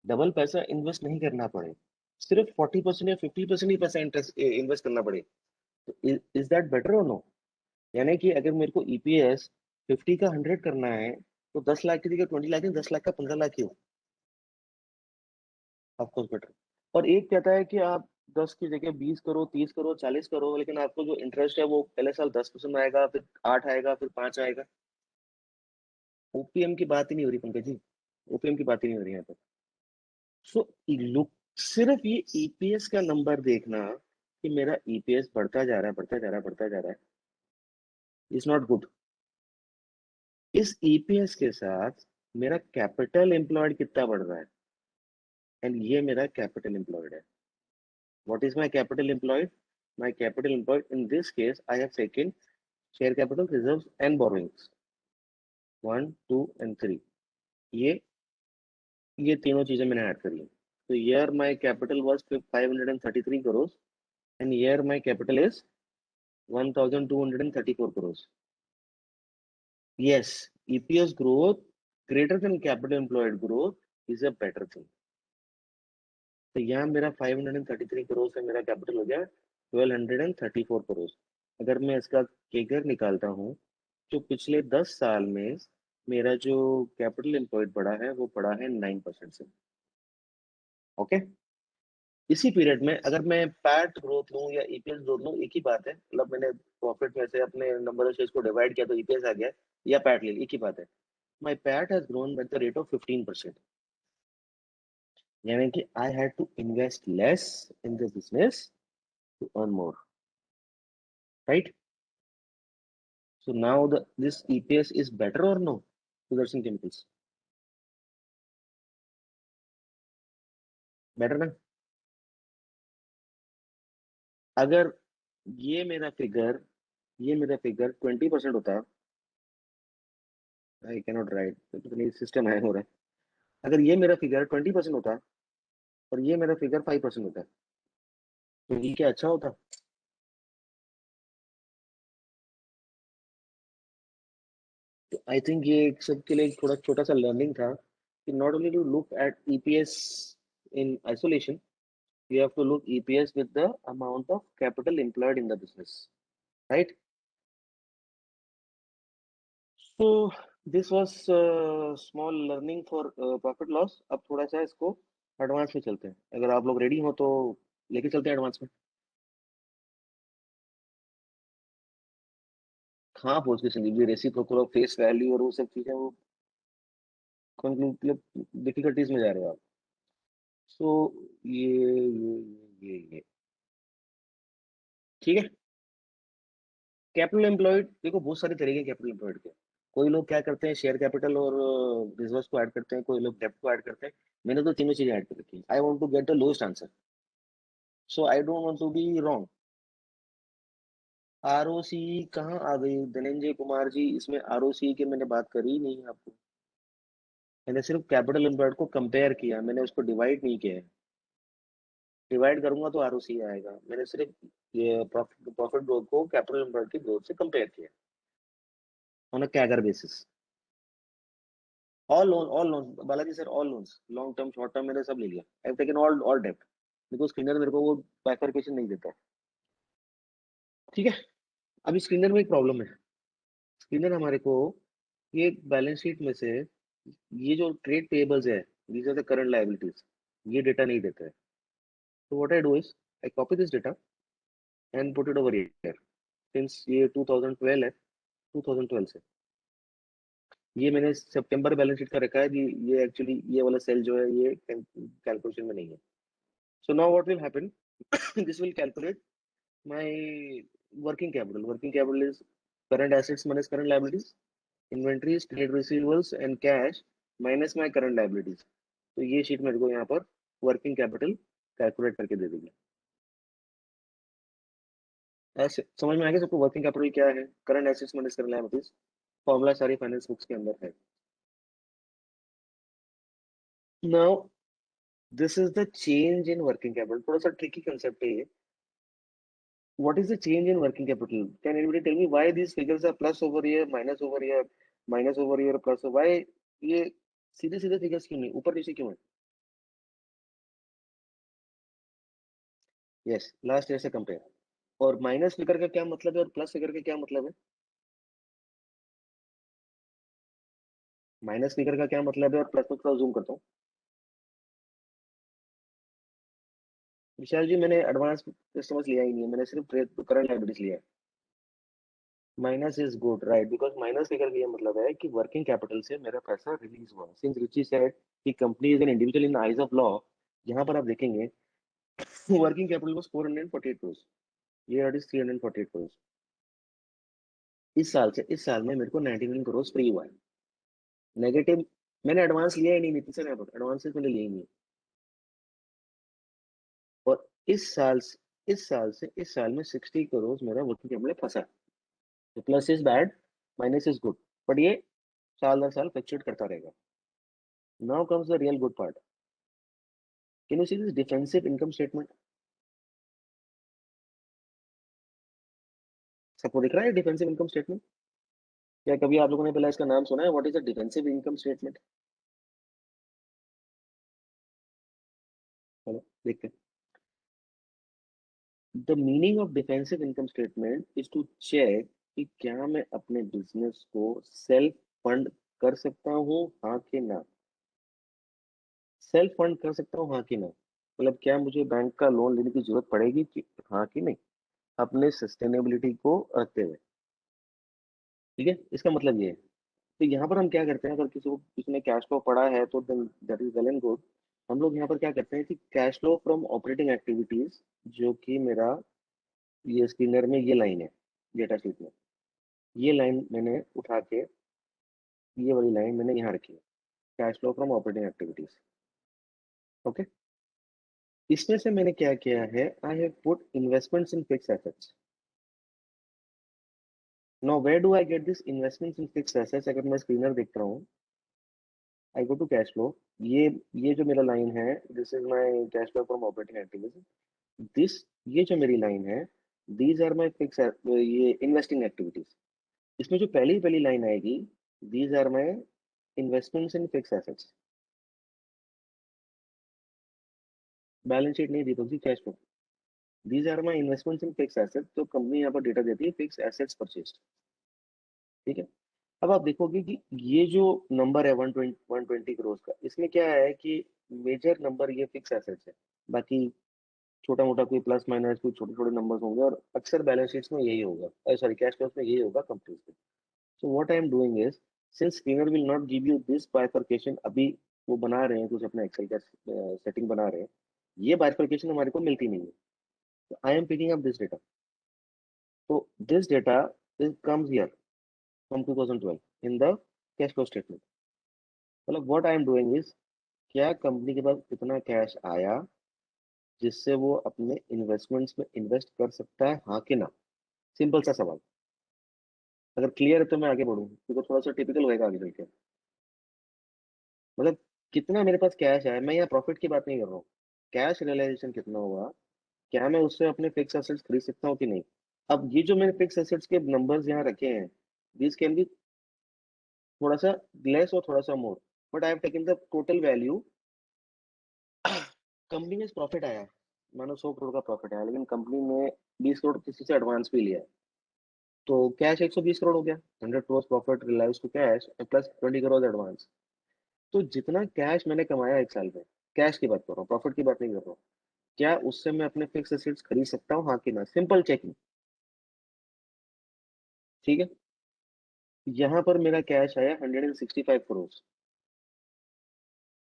डबल पैसा इन्वेस्ट नहीं करना पड़े, सिर्फ 40% या 50% ही पैसा इंटरेस्ट इन्वेस्ट करना पड़े, तो इज दैट बेटर और नो? यानी कि अगर मेरे को ईपीएस 50 का 100 करना है, तो 10 लाख की जगह 20 लाख नहीं, 10 लाख का 15 लाख ही हो, ऑफकोर्स बेटर। और एक कहता है कि आप 10 की जगह 20 करो, 30 करो, 40 करो, लेकिन आपको जो इंटरेस्ट है वो पहले साल 10% आएगा, फिर 8 आएगा, फिर 5 आएगा। ओपीएम की बात ही नहीं हो रही पंकज जी, ओपीएम की बात ही नहीं हो रही यहाँ पर। सो लुक, सिर्फ ये ईपीएस का नंबर देखना कि मेरा ईपीएस बढ़ता जा रहा है, बढ़ता जा रहा है, बढ़ता जा रहा है, इज नॉट गुड। इस ईपीएस के साथ मेरा कैपिटल एम्प्लॉयड कितना बढ़ रहा है, एंड ये मेरा कैपिटल एम्प्लॉयड है। What is my capital employed? My capital employed in this case, I have taken share capital, reserves and borrowings. 1, 2 and 3. ये तीनों चीजें मैंने ऐड करी. So here my capital was 533 crores and here my capital is 1234 crores. Yes, EPS growth greater than capital employed growth is a better thing. तो यहाँ मेरा 533 करोड़ से मेरा कैपिटल हो गया 1234 करोड़. अगर मैं इसका केगर निकालता हूँ, जो पिछले 10 साल में मेरा जो कैपिटल एम्प्लॉयड बढ़ा है वो बढ़ा है 9% से. ओके, इसी पीरियड में अगर मैं पैट ग्रोथ लूँ या ईपीएस ग्रोथ लूँ, एक ही बात है. मतलब मैंने प्रॉफिट में से अपने नंबर ऑफ शेयर्स को डिवाइड किया तो ईपीएस आ गया, या पैट ले, एक ही बात है. My PAT has grown at the rate of 15%. यानी कि I had to invest less in the business to earn more, right? So now this EPS is better or no? Sudarshan Chemicals better ना? अगर ये मेरा फिगर 20% होता, आई कैनॉट राइट, तो सिस्टम है हो रहा है. अगर ये मेरा फिगर 20% होता और ये मेरा फिगर 5% होता, तो ये क्या अच्छा होता? तो आई थिंक ये सबके लिए थोड़ा छोटा सा लर्निंग था कि not only to look at EPS in isolation, you have to look EPS with the amount of capital employed in the business, right? So this was small learning for profit loss. अब थोड़ा सा इसको एडवांस में चलते हैं. अगर आप लोग रेडी हो तो लेके चलते हैं एडवांस में. हाँ, पोस्ट की संदीप रेसिप्रोकल फेस वैल्यू और वो सब चीजें, वो मतलब डिफिकल्टीज में जा रहे हो आप. सो ये ठीक है. कैपिटल एम्प्लॉयड, देखो बहुत सारे तरीके हैं कैपिटल एम्प्लॉयड के. कोई लोग क्या करते हैं, शेयर कैपिटल और रिजर्व्स को ऐड करते हैं, कोई लोग डेब्ट को ऐड करते हैं. मैंने तो तीनों चीजें ऐड कर रखी है. I want to get the lowest answer, so I don't want to be wrong. ROC कहाँ आ गई धनंजय कुमार जी? इसमें आरओसी की मैंने बात करी ही नहीं आपको. मैंने सिर्फ कैपिटल एम्प्लॉयड को कंपेयर किया, मैंने उसको डिवाइड नहीं किया है. डिवाइड करूंगा तो आरओसी आएगा. मैंने सिर्फ ये प्रॉफिट ग्रोथ को कैपिटल एम्प्लॉयड की ग्रोथ से कंपेयर किया on a CAGR basis. all loans Balaji sir, all loans, long term short term मैंने सब ले लिया. आई हैव टेकन all डेब्ट बिकॉज स्क्रीनर मेरे को वो बाइफरकेशन नहीं देता. ठीक है. अभी स्क्रीनर में एक प्रॉब्लम है. स्क्रीनर हमारे को ये बैलेंस शीट में से ये जो ट्रेड पेएबल्स है, these are the current liabilities, ये डेटा नहीं देता है. तो what I do is I copy this data and put it over here. Since ये 2012 है, 2012 से ये मैंने सितंबर बैलेंस शीट का रखा है. ये एक्चुअली ये वाला सेल जो है ये कैलकुलेशन में नहीं है. So now what will happen? This will calculate my working capital. Working capital is current assets minus current liabilities, inventories, trade receivables and cash minus my current liabilities. तो ये शीट मेरे को यहाँ पर वर्किंग कैपिटल कैलकुलेट करके दे देगी. ऐसे समझ में आ गया सबको वर्किंग कैपिटल क्या है? Current assets minus current liabilities. Formula सारी फाइनेंस बुक्स के अंदर है. Now this is the change in working capital. थोड़ा सा ट्रिकी कंसेप्ट है ये. What is the change in working capital? Can anybody tell me why these figures are plus over here, minus over here, plus? Why ये सीधे सीधे फिगर्स क्यों नहीं, ऊपर नीचे क्यों है? यस, लास्ट ईयर से कंपेयर. और माइनस फिगर का क्या मतलब है और प्लस फिगर का क्या मतलब है? माइनस फिगर का क्या मतलब है और प्लस में थोड़ा जूम करता हूँ. विशाल जी, मैंने एडवांस कस्टमर्स लिया ही नहीं है, मैंने सिर्फ करंट लायबिलिटीज लिया है. Minus is good, right? Because minus figure का ये मतलब है कि वर्किंग कैपिटल से मेरा पैसा रिलीज हुआ. सिंस रिची सेड कि company is an individual in eyes of law, यहाँ पर आप देखेंगे वर्किंग कैपिटल वाज 448 crores. ये इज 348 crores. इस साल में मेरे को 99 crores फ्री हुआ है. नेगेटिव मैंने एडवांस लिया ही नहीं, नीति सर, यहाँ पर एडवांसेस मैंने लिए ही नहीं. और इस साल में 60 करोड़ मेरा वर्किंग कैपिटल में फंसा है। तो plus is bad, minus is good, but ये साल दर साल फ्लक्चुएट करता रहेगा। Now comes the real good part. Can you see this defensive income statement? सबको दिख रहा है डिफेंसिव इनकम स्टेटमेंट? क्या कभी आप लोगों ने पहले इसका नाम सुना है? What is the defensive income statement? चलो देखते हैं। The meaning of defensive income statement is to check कि क्या मैं अपने बिजनेस को सेल्फ फंड कर सकता हूँ, हाँ कि ना। सेल्फ फंड कर सकता हूँ, हाँ कि ना, मतलब क्या मुझे बैंक का लोन लेने की जरूरत पड़ेगी कि हाँ कि नहीं, अपने सस्टेनेबिलिटी को रखते हुए। ठीक है, इसका मतलब ये है। तो यहाँ पर हम क्या करते हैं, अगर किसी ने कैश फ्लो पड़ा है तो that is well and good. हम लोग यहाँ पर क्या करते हैं कि cash flow from operating activities, जो कि मेरा ये स्क्रीनर में ये लाइन है डेटा शीट में, ये लाइन मैंने उठा के, ये वाली लाइन मैंने यहाँ रखी है, cash flow from operating activities. Okay, इसमें से मैंने क्या किया है, I have put investments in fix assets. Now where do I get this investments in fix assets? अगर मैं स्क्रीनर देख रहा हूँ, I go to cash flow, ये जो मेरा लाइन है, this is my cash flow from operating activities. This, ये जो मेरी लाइन है, दीज आर माय फिक्स, ये इन्वेस्टिंग एक्टिविटीज। इसमें जो पहली पहली लाइन आएगी, these are my investments in fix assets. Balance sheet नहीं, Deepak ji, cash flow. These are my investments in fix assets. तो कंपनी यहाँ पर डेटा देती है फिक्स एसेट्स परचेज। ठीक है, अब आप देखोगे कि ये जो नंबर है 120 करोड़ का, इसमें क्या है कि मेजर नंबर ये फिक्स एसेट्स है। बाकी छोटा मोटा कोई प्लस माइनस कोई छोटे छोटे नंबर्स होंगे, और अक्सर बैलेंस शीट्स में यही होगा, सॉरी कैश फ्लोज में यही होगा कंपनीज में। So what I am doing is, since screener will not give you this bifurcation, अभी वो बना रहे हैं कुछ अपना एक्सेल का सेटिंग बना रहे हैं, ये बाइफरकेशन हमारे को मिलती नहीं है। तो I am picking up this data. तो this data is comes here from 2012 in the cash flow statement. मतलब what I am doing is, क्या कंपनी के पास इतना कैश आया जिससे वो अपने इन्वेस्टमेंट्स में इन्वेस्ट कर सकता है, हाँ कि ना? सिंपल सा सवाल। अगर क्लियर है तो मैं आगे बढ़ूँ, क्योंकि थोड़ा सा टिपिकल होएगा आगे चल के। मतलब कितना मेरे पास कैश है, मैं यहाँ प्रॉफिट की बात नहीं कर रहा हूँ, कैश रियलाइजेशन कितना हुआ, क्या मैं उससे अपने फिक्स एसेट्स खरीद सकता हूँ कि नहीं। अब ये जो मैंने फिक्स एसेट्स के नंबर्स यहाँ रखे हैं, दिस कैन बी थोड़ा सा लेस और थोड़ा सा more, but I have taken the total value. Company में प्रॉफिट आया, मानो 100 करोड़ का प्रॉफिट आया, लेकिन कंपनी ने 20 करोड़ किसी से एडवांस भी लिया है, तो कैश 120 करोड़ हो गया। 100 crore profit realise to cash plus 20 crore advance. तो जितना कैश मैंने कमाया एक साल में, कैश की बात कर रहा हूँ, प्रॉफिट की बात नहीं कर रहा हूँ, क्या उससे मैं अपने फिक्स एसेट्स खरीद सकता हूँ, हाँ कि ना? Simple checking. ठीक है, यहाँ पर मेरा कैश आया 165 करोड़।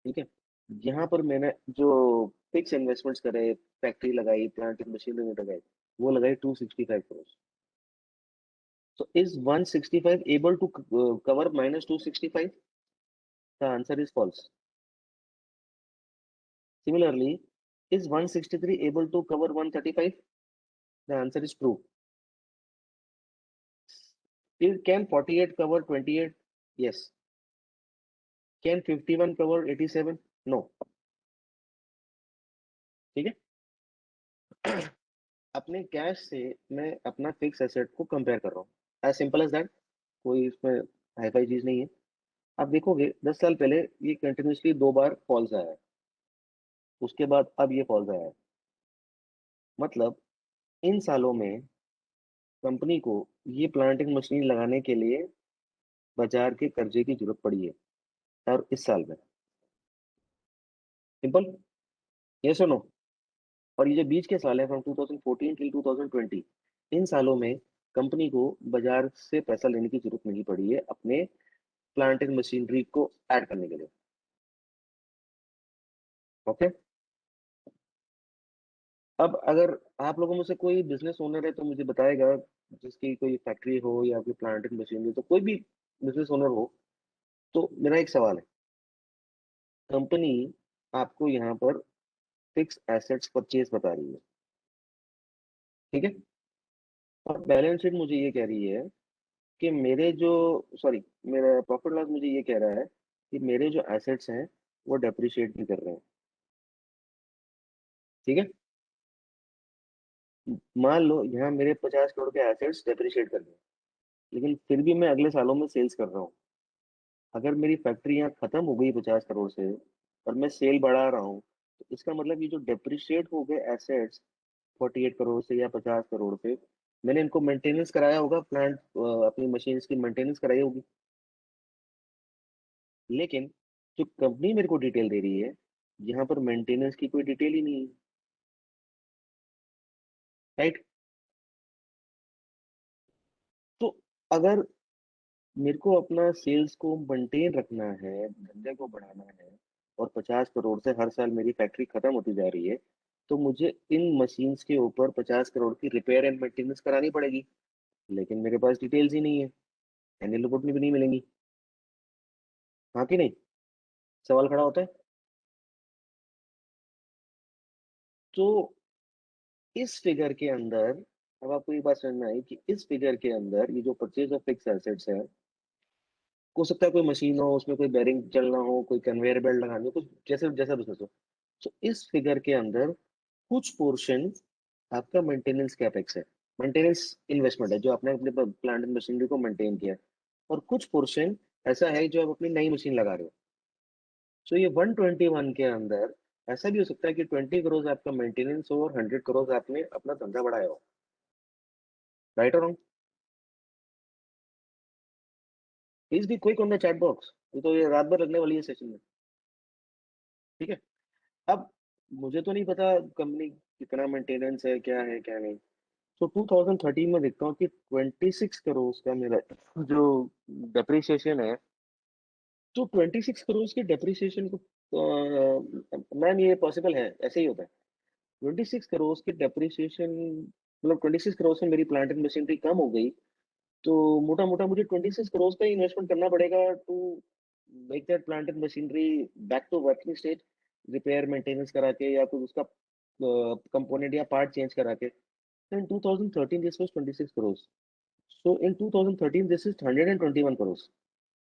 ठीक है, यहाँ पर मैंने जो फिक्स इन्वेस्टमेंट्स करे, फैक्ट्री लगाई, प्लांट मशीनरी लगाई, वो लगाई 265 crore. So is 165 able to cover minus 265? The answer is false. Similarly, is 163 able to cover 135? The answer is true. Can 48 cover 28? Yes. Can 51 cover 87? No. ठीक है, अपने कैश से मैं अपना फिक्स एसेट को कंपेयर कर रहा हूँ, एज सिंपल एज दैट। कोई इसमें हाई फाई चीज नहीं है। आप देखोगे 10 साल पहले ये कंटिन्यूसली 2 बार फॉल्स आया है, उसके बाद अब ये फॉल्स आया है। मतलब इन सालों में कंपनी को ये प्लांटिंग मशीन लगाने के लिए बाजार के कर्जे की जरूरत पड़ी है, और इस साल में। सिंपल, ये सुनो। और ये जो बीच के साल है फ्रॉम 2014 टिल 2020, इन सालों में कंपनी को बाजार से पैसा लेने की जरूरत नहीं पड़ी है अपने प्लांटिंग मशीनरी को ऐड करने के लिए। ओके, अब अगर आप लोगों में से कोई बिजनेस ओनर है तो मुझे बताएगा, जिसकी कोई फैक्ट्री हो या कोई प्लांटिंग मशीनरी, तो कोई भी बिजनेस ओनर हो, तो मेरा एक सवाल है, कंपनी आपको यहाँ पर फिक्स एसेट्स परचेज बता रही है, ठीक है। और बैलेंस शीट मुझे ये कह रही है कि मेरे जो, सॉरी, मेरा प्रॉफिट लॉस मुझे ये कह रहा है कि मेरे जो एसेट्स हैं वो डेप्रिशिएट भी कर रहे हैं, ठीक है। मान लो यहाँ मेरे 50 करोड़ के एसेट्स डेप्रिशिएट कर रहे हैं, लेकिन फिर भी मैं अगले सालों में सेल्स कर रहा हूँ। अगर मेरी फैक्ट्री यहाँ खत्म हो गई 50 करोड़ से और मैं सेल बढ़ा रहा हूँ, तो इसका मतलब ये जो डेप्रिशिएट हो गए एसेट्स 48 करोड़ से या 50 करोड़ से, मैंने इनको मेंटेनेंस कराया होगा, प्लांट अपनी मशीन्स की मेंटेनेंस कराई होगी। लेकिन जो कंपनी मेरे को डिटेल दे रही है, यहाँ पर मेंटेनेंस की कोई डिटेल ही नहीं है, राइट। तो अगर मेरे को अपना सेल्स को मेंटेन रखना है, धंधे को बढ़ाना है, और 50 करोड़ से हर साल मेरी फैक्ट्री खत्म होती जा रही है, तो मुझे इन मशीन्स के ऊपर 50 करोड़ की रिपेयर एंड मेंटेनेंस करानी पड़ेगी। लेकिन मेरे पास डिटेल्स ही नहीं है, एनुअल रिपोर्ट में भी नहीं मिलेंगी। हाँ कि नहीं, सवाल खड़ा होता है। तो इस फिगर के अंदर, अब आपको ये बात समझ में आई कि इस फिगर के अंदर ये जो परचेज ऑफ फिक्स एसेट्स है, हो सकता है कोई मशीन हो, उसमें कोई बेरिंग चलना हो, कोई कन्वेयर बेल्ट लगानी हो, कुछ जैसे जैसा बिजनेस हो। तो इस फिगर के अंदर कुछ पोर्शन आपका मेंटेनेंस कैपेक्स है, मेंटेनेंस इन्वेस्टमेंट है, जो आपने अपने प्लांट एंड मशीनरी को मेंटेन किया है। और कुछ पोर्शन ऐसा है जो आप अपनी नई मशीन लगा रहे हो। सो ये 121 के अंदर ऐसा भी हो सकता है कि 20 करोड़ आपका मेंटेनेंस हो और 100 करोड़ आपने अपना धंधा बढ़ाया हो, राइट और रॉन्ग। प्लीज भी quick on the chat box, तो ये रात भर लगने वाली है सेशन में, ठीक है। अब मुझे तो नहीं पता कंपनी कितना मेंटेनेंस है, क्या है क्या नहीं। तो 2013 में देखता हूँ कि 26 करोड़ का मेरा जो डेप्रिसिएशन है। तो 26 करोड़ के डेप्रिसिएशन को, मैम ये पॉसिबल है, ऐसे ही होता है। 26 करोड़ के डेप्रिसिएशन, मतलब 26 करोड़ से मेरी प्लांट एंड मशीनरी कम हो गई, तो मोटा मोटा मुझे 26 करोड़ का इन्वेस्टमेंट करना पड़ेगा to make that plant and machinery back to working stage, repair maintenance करा के या कुछ उसका कंपोनेंट या पार्ट चेंज करा के। इन 2013 this was 26 crores, so in 2013 this is 121 crores।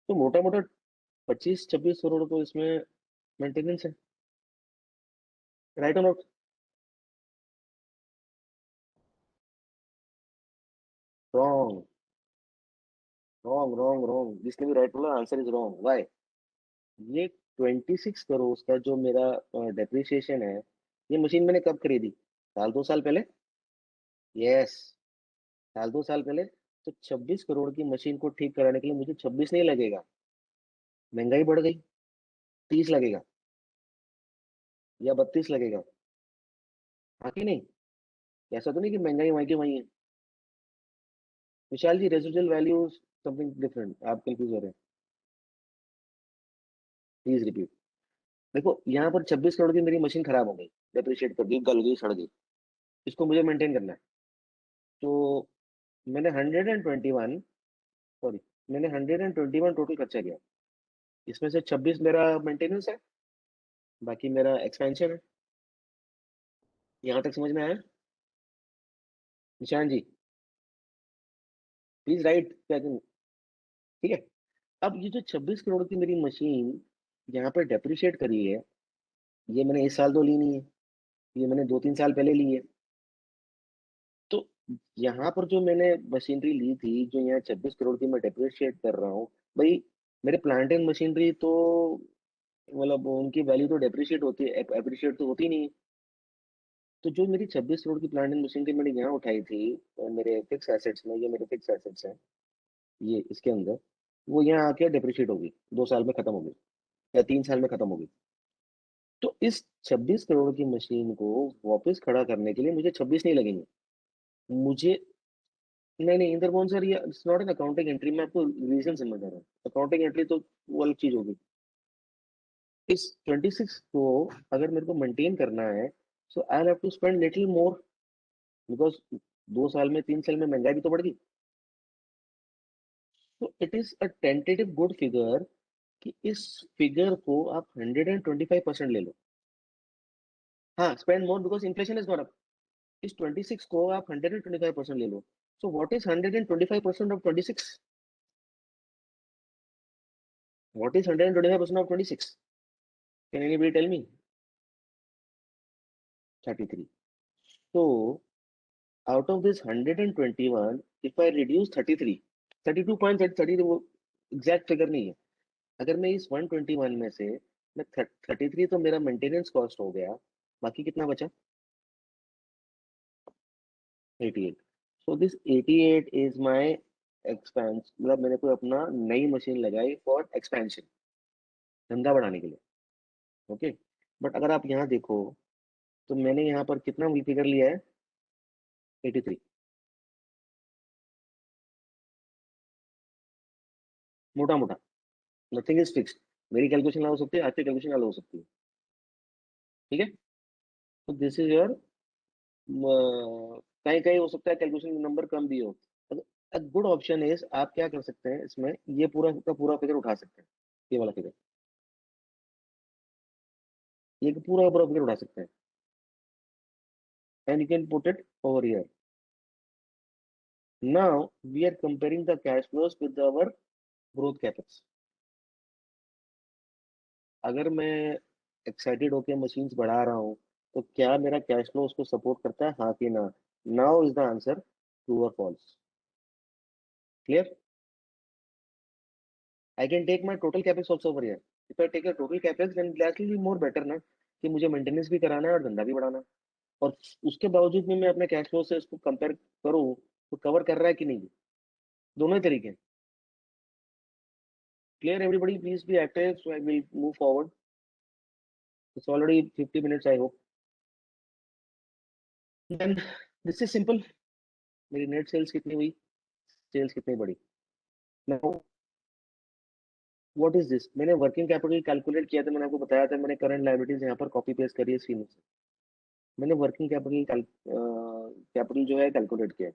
तो मोटा मोटा 25-26 करोड़ तो इसमें मेंटेनेंस है, राइट और not. Wrong, wrong, wrong, wrong, जिसने भी राइट बोला आंसर इज रॉन्ग। व्हाई? ये 26 करोड़ का जो मेरा डेप्रिसिएशन है, ये मशीन मैंने कब खरीदी? साल 2 साल पहले। यस, साल 2 साल पहले। तो 26 करोड़ की मशीन को ठीक कराने के लिए मुझे 26 नहीं लगेगा, महंगाई बढ़ गई, 30 लगेगा या 32 लगेगा। हाँ कि नहीं? ऐसा तो नहीं कि महंगाई वहीं की वहीं है। विशाल जी, रेजिडुअल वैल्यू समथिंग डिफरेंट, आप कंफ्यूज हो रहे हैं, प्लीज रिपीट। देखो यहाँ पर 26 करोड़ की मेरी मशीन खराब हो गई, डेप्रिशिएट कर दी, गल गई, सड़ गई, इसको मुझे मेंटेन करना है। तो मैंने 121, सॉरी, मैंने 121 टोटल खर्चा किया। इसमें से 26 मेरा मेंटेनेंस है, बाकी मेरा एक्सपेंशन है। यहाँ तक समझ में आया? निशान जी, प्लीज राइट, ठीक है। अब ये जो 26 करोड़ की मेरी मशीन यहाँ पर डेप्रिशिएट करी है, ये मैंने इस साल तो ली नहीं है, ये मैंने 2-3 साल पहले ली है। तो यहाँ पर जो मैंने मशीनरी ली थी, जो यहाँ 26 करोड़ की मैं डेप्रिशिएट कर रहा हूँ, भाई मेरे प्लांट एंड मशीनरी तो, मतलब उनकी वैल्यू तो डेप्रिशिएट होती है, अप्रिशिएट तो होती नहीं है। तो जो मेरी 26 करोड़ की प्लांट एंड मशीनरी मैंने यहाँ उठाई थी, मेरे फिक्स एसेट्स में, ये मेरे फिक्स एसेट्स हैं, ये इसके अंदर, वो यहाँ आके डेप्रिशिएट होगी, 2 साल में खत्म होगी या 3 साल में खत्म होगी। तो इस 26 करोड़ की मशीन को वापस खड़ा करने के लिए मुझे 26 नहीं लगेंगे। मुझे, नहीं नहीं इंद्रमोहन सर, ये it's not an accounting entry, मैं आपको रीजन समझा रहा हूँ। अकाउंटिंग एंट्री तो वो अलग चीज होगी। इस 26 को अगर मेरे को मेंटेन करना है, so I have to spend little more, because 2 साल में 3 साल में महंगाई भी तो बढ़ गई। तो it is a tentative good figure कि इस फिगर को आप 125% ले लो। हाँ, spend more because inflation is gone up. इस 26 को आप 125% ले लो। So what is 125% of 26? What is 125% of 26? Can anybody tell me? 33। So out of this 121, if I reduce 33, 32.30, वो एग्जैक्ट फिगर नहीं है। अगर मैं इस 121 में से मैं 33 तो मेरा मेंटेनेंस कॉस्ट हो गया, बाकी कितना बचा? 88। So this 88 is my expense, मतलब मैंने कोई अपना नई मशीन लगाई फॉर एक्सपेंशन, धंधा बढ़ाने के लिए। ओके, बट अगर आप यहाँ देखो तो मैंने यहाँ पर कितना फिगर लिया है? 83। मोटा मोटा, नथिंग इज फिक्स्ड। मेरी कैलकुलेशन अलग हो सकती है, आपकी कैलकुलेशन अलग हो सकती है। ठीक है, तो दिस इज योर, कहीं कहीं हो सकता है कैलकुलेशन नंबर कम भी हो। गुड ऑप्शन इज आप क्या कर सकते हैं इसमें, ये पूरा का पूरा फिगर उठा सकते हैं, ये वाला फिगर, ये पूरा पूरा फिगर उठा सकते हैं, and you can put it over here. Now we are comparing the cash flows with our growth capex. अगर मैं एक्साइटेड होकर मशीन्स बढ़ा रहा हूँ तो क्या मेरा कैश फ्लो उसको सपोर्ट करता है, हाँ कि ना? Now is the answer true और false. Clear? I can take my total capex also over here. If I take a total capex, then that will be more better ना, कि मुझे मेंटेनेंस भी कराना है और धंधा भी बढ़ाना है। और उसके बावजूद में मैं अपने कैश फ्लो से इसको कंपेयर करूँ तो कवर कर रहा है कि नहीं, दोनों ही तरीके। Clear everybody? Please be active so I will move forward. It's already 50 minutes I hope. Then this is simple. मेरी नेट सेल्स कितनी हुई, सेल्स कितनी बढ़ी। Now what is this? मैंने वर्किंग कैपिटल कैलकुलेट किया था, मैंने आपको बताया था, मैंने करंट लायबिलिटीज यहाँ पर कॉपी पेस्ट करी है स्क्रीन से। मैंने वर्किंग कैपिटल कैपिटल जो है कैलकुलेट किया।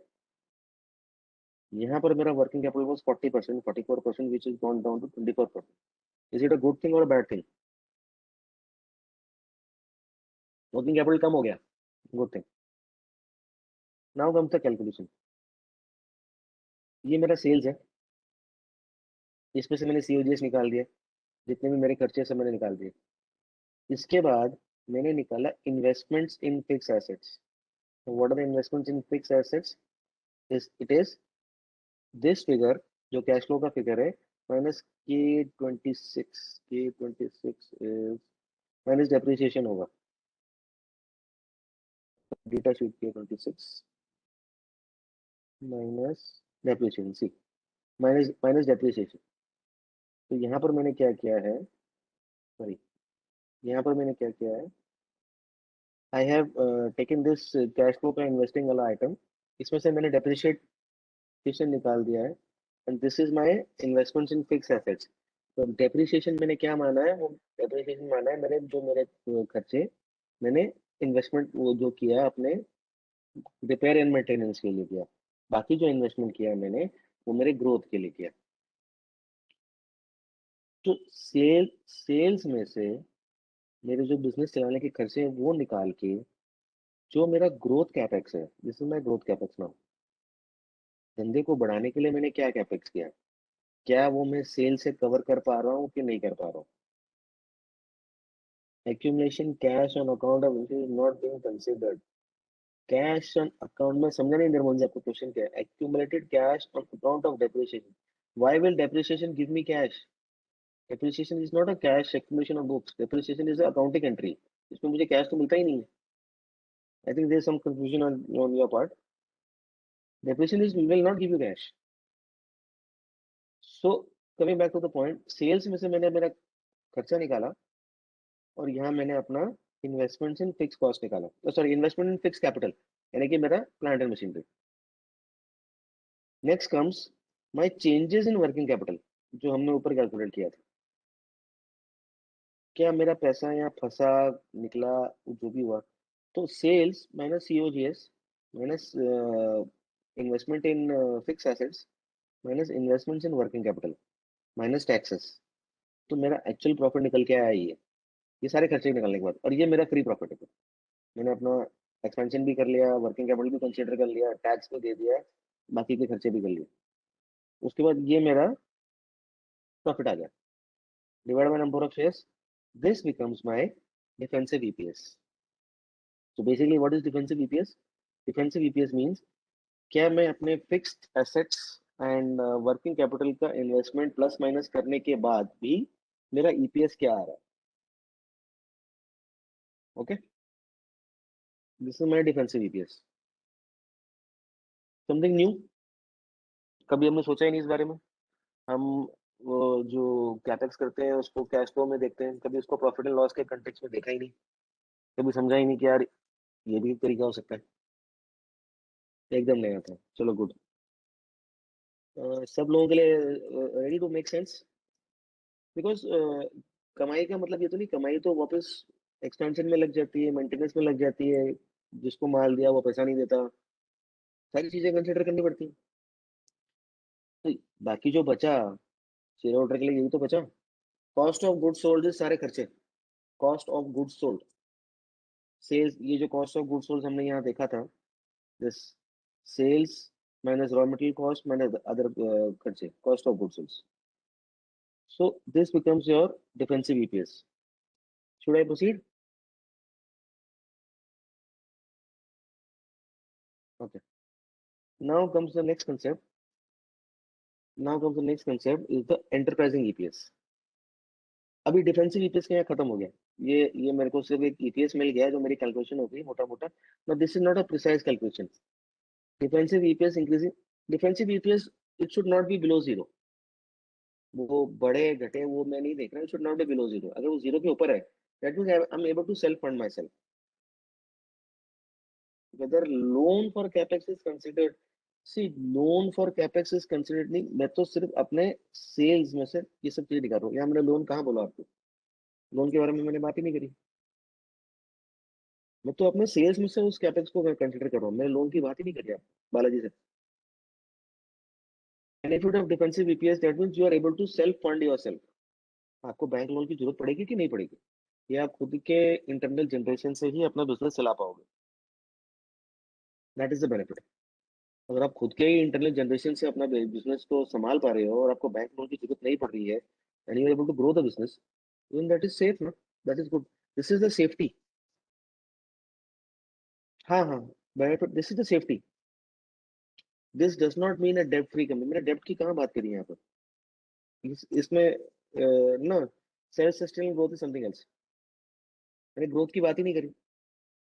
यहाँ पर मेरा working capital was 40%, 44%, which is gone down to 24%। Is it a good thing और बैड थिंग? वर्किंग कैपिटल कम हो गया, good thing. Now comes the calculation. ये मेरा सेल्स है, इसमें से मैंने सीओजीएस निकाल दिया, जितने भी मेरे खर्चे सब मैंने निकाल दिए। इसके बाद मैंने निकाला investments in fix assets. What are the investments in fix assets? It is this figure, जो कैश फ्लो का फिगर है, minus K 26 is minus depreciation होगा। Data sheet K 26 minus depreciation, C, minus minus depreciation. तो यहाँ पर मैंने क्या किया है, सॉरी, यहाँ पर मैंने क्या किया है, I have taken this cash flow का इन्वेस्टिंग वाला आइटम, इसमें से मैंने डेप्रिसिएशन निकाल दिया है, and this is my investments in fix assets. तो डेप्रिसिएशन मैंने क्या माना है, वो डेप्रिसिएशन माना है मैंने, जो मेरे खर्चे मैंने इन्वेस्टमेंट वो जो किया अपने रिपेयर एंड मेंटेनेंस के लिए किया। बाकी जो इन्वेस्टमेंट किया मैंने वो मेरे ग्रोथ के लिए किया। तो सेल्स में से मेरे जो बिजनेस चलाने के खर्चे हैं वो निकाल के, जो मेरा ग्रोथ कैपेक्स है, this is my growth capex now. धंधे को बढ़ाने के लिए मैंने क्या कैपेक्स किया, क्या वो मैं सेल से कवर कर पा रहा हूँ कि नहीं कर पा रहा हूँ? Accumulation cash on account of is not being considered. Cash on account में समझा नहीं निर्मल जी, आपको क्वेश्चन क्या है? Accumulated cash on account of depreciation. Why will depreciation give me cash? Depreciation is not a cash accumulation of books, depreciation is a accounting entry. इसमें मुझे कैश तो मिलता ही नहीं है। I think there is some confusion on your part. Depreciation is will not give you cash. So coming back to the point, sales में से मैंने मेरा खर्चा निकाला और यहाँ मैंने अपना इन्वेस्टमेंट इन फिक्स कॉस्ट निकाला, sorry investment in fix capital, यानी कि मेरा plant and machinery. Next comes my changes in working capital, जो हमने ऊपर कैलकुलेट किया था। क्या मेरा पैसा यहाँ फंसा, निकला, जो भी हुआ, तो sales minus COGS minus investment in fix assets minus investments in working capital minus taxes, तो मेरा एक्चुअल प्रॉफिट निकल के आया ये सारे खर्चे निकलने के बाद, और ये मेरा फ्री प्रॉफिट है। मैंने अपना एक्सपेंशन भी कर लिया, वर्किंग कैपिटल भी कंसीडर कर लिया, टैक्स भी दे दिया, बाकी के खर्चे भी कर लिए। उसके बाद ये मेरा प्रॉफिट आ गया, divide by number of shares, this becomes my defensive EPS. So basically what is defensive EPS? Defensive EPS means क्या मैं अपने fixed assets and working capital का इन्वेस्टमेंट प्लस माइनस करने के बाद भी मेरा ईपीएस क्या आ रहा है। Okay, this is my defensive EPS. Something new, कभी हमने सोचा ही नहीं इस बारे में। हम वो जो कैपेक्स करते हैं उसको कैश फ्लो में देखते हैं, कभी उसको प्रॉफिट एंड लॉस के कंटेक्स्ट में देखा ही नहीं, कभी समझा ही नहीं कि यार ये भी एक तरीका हो सकता है। एकदम नया था, चलो गुड। सब लोगों के लिए ready to make sense, because कमाई का मतलब ये तो नहीं कमाई तो वापस एक्सपेंशन में लग जाती है, मेंटेनेंस में लग जाती है, जिसको माल दिया वो पैसा नहीं देता, सारी चीजें कंसिडर करनी पड़ती हैं। तो बाकी जो बचा शेयर होल्डर के लिए यही तो बचा, कॉस्ट ऑफ गुड्स सोल्ड, सारे खर्चे, cost of goods sold, sales, ये जो कॉस्ट ऑफ गुड्स सोल्ड हमने यहाँ देखा था, this sales minus raw material cost minus other खर्चे, cost of goods sold. So this becomes your defensive EPS. Should I proceed? Okay, now comes the next concept. Now comes the next concept is the enterprising EPS. अभी डिफेंसिव ईपीएस का यहाँ खत्म हो गया, ये मेरे को सिर्फ एक ईपीएस मिल गया जो मेरी कैलकुलेशन हो गई मोटा मोटा, but this is not a precise calculation. Defensive EPS increasing, defensive EPS it should not be below zero. वो बढ़े घटे वो मैं नहीं देख रहा, it should not be below zero. अगर वो जीरो के ऊपर है that means I am able to self fund my self. Whether loan for capex is considered, see loan for capex is considered नहीं, मैं तो सिर्फ अपने सेल्स में से ये सब चीजें दिखा रहा हूँ। यहाँ मैंने लोन कहाँ बोला आपको? लोन के बारे में मैंने बात ही नहीं करी। मैं तो अपने सेल्स में से उस कैपेक्स को कंसिडर कर रहा हूँ, मैंने लोन की बात ही नहीं करी आप बालाजी से। Benefit of defensive EPS that means you are able to self fund yourself. आपको बैंक लोन की जरूरत पड़ेगी कि नहीं पड़ेगी, ये आप खुद के इंटरनल जनरेशन से ही अपना बिजनेस चला पाओगे, दैट इज द बेनिफिट। अगर आप खुद के ही इंटरनल जनरेशन से अपना बिजनेस को संभाल पा रहे हो और आपको बैंक लोन की जरूरत नहीं पड़ रही है and you are able to grow the business, then that is safe ना, that is good, this is the safety. हाँ हाँ, benefit, this is the safety. This does not mean a डेब्ट फ्री कंपनी। मैंने डेब्ट की कहाँ बात करी है यहाँ पर? इसमें ना, self sustainable growth is something else. मैंने ग्रोथ की बात ही नहीं करी,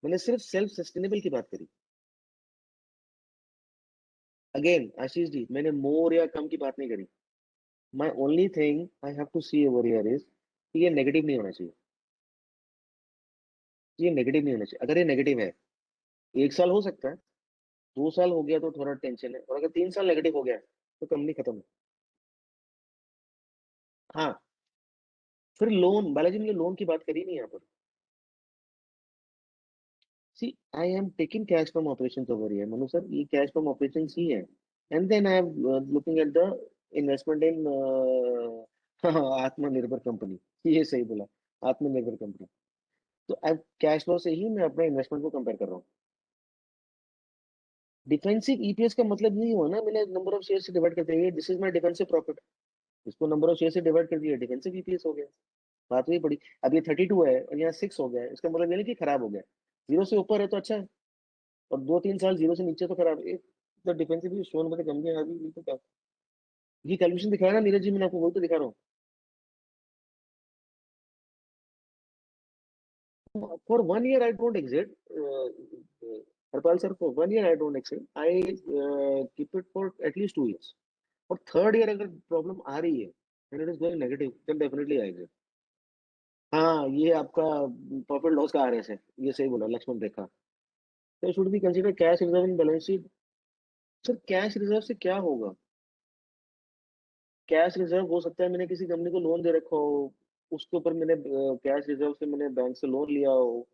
मैंने सिर्फ सेल्फ सस्टेनेबल की बात करी। अगेन आशीष जी, मैंने मोर या कम की बात नहीं करी। My only thing I have to see over here is कि ये नेगेटिव नहीं होना चाहिए, ये नेगेटिव नहीं होना चाहिए। अगर ये नेगेटिव है, एक साल हो सकता है, 2 साल हो गया तो थोड़ा टेंशन है, और अगर 3 साल नेगेटिव हो गया तो कंपनी खत्म है। हाँ, फिर लोन, बालाजी ने लोन की बात करी नहीं यहाँ पर। See I am taking cash from operation over here, Manu sir ये कैश फ्रॉम ऑपरेशन ही है, and then I am looking at the investment in आत्मनिर्भर कंपनी। ये सही बोला, आत्मनिर्भर कंपनी। तो अब कैश फ्लो से ही मैं अपने इन्वेस्टमेंट को कंपेयर कर रहा हूँ। डिफेंसिव ईपीएस का मतलब नहीं हुआ ना मैंने नंबर ऑफ शेयर से डिवाइड कर दिया, this is my defensive profit, इसको नंबर ऑफ शेयर से डिवाइड कर दिया, डिफेंसिव ईपीएस हो गया। बात वही पड़ी। अब ये 32 है और यहाँ 6 हो गया है, इसका मतलब ये नहीं कि खराब हो गया, जीरो से ऊपर है तो अच्छा है, और 2-3 साल जीरो से नीचे तो खराब है। द डिफेंसिव शोन में कंपनी आ गई, ये तो क्या, ये कैलकुलेशन दिखाया ना नीरज जी, मैंने आपको वही तो दिखा रहा हूँ। For 1 year I don't exit, Harpal sir, for 1 year I don't exit, I keep it for at least 2 years. और थर्ड ईयर अगर प्रॉब्लम आ रही है and it is going negative, then definitely I exit. हाँ, ये आपका प्रॉफिट लॉस का आरएस है, ये सही बोला लक्ष्मण रेखा। तो should be consider cash reserve in balance sheet. Sir cash reserve से क्या होगा? कैश रिजर्व हो सकता है मैंने किसी कंपनी को लोन दे रखा हो, उसके ऊपर मैंने कैश रिजर्व से मैंने बैंक से लोन लिया हो,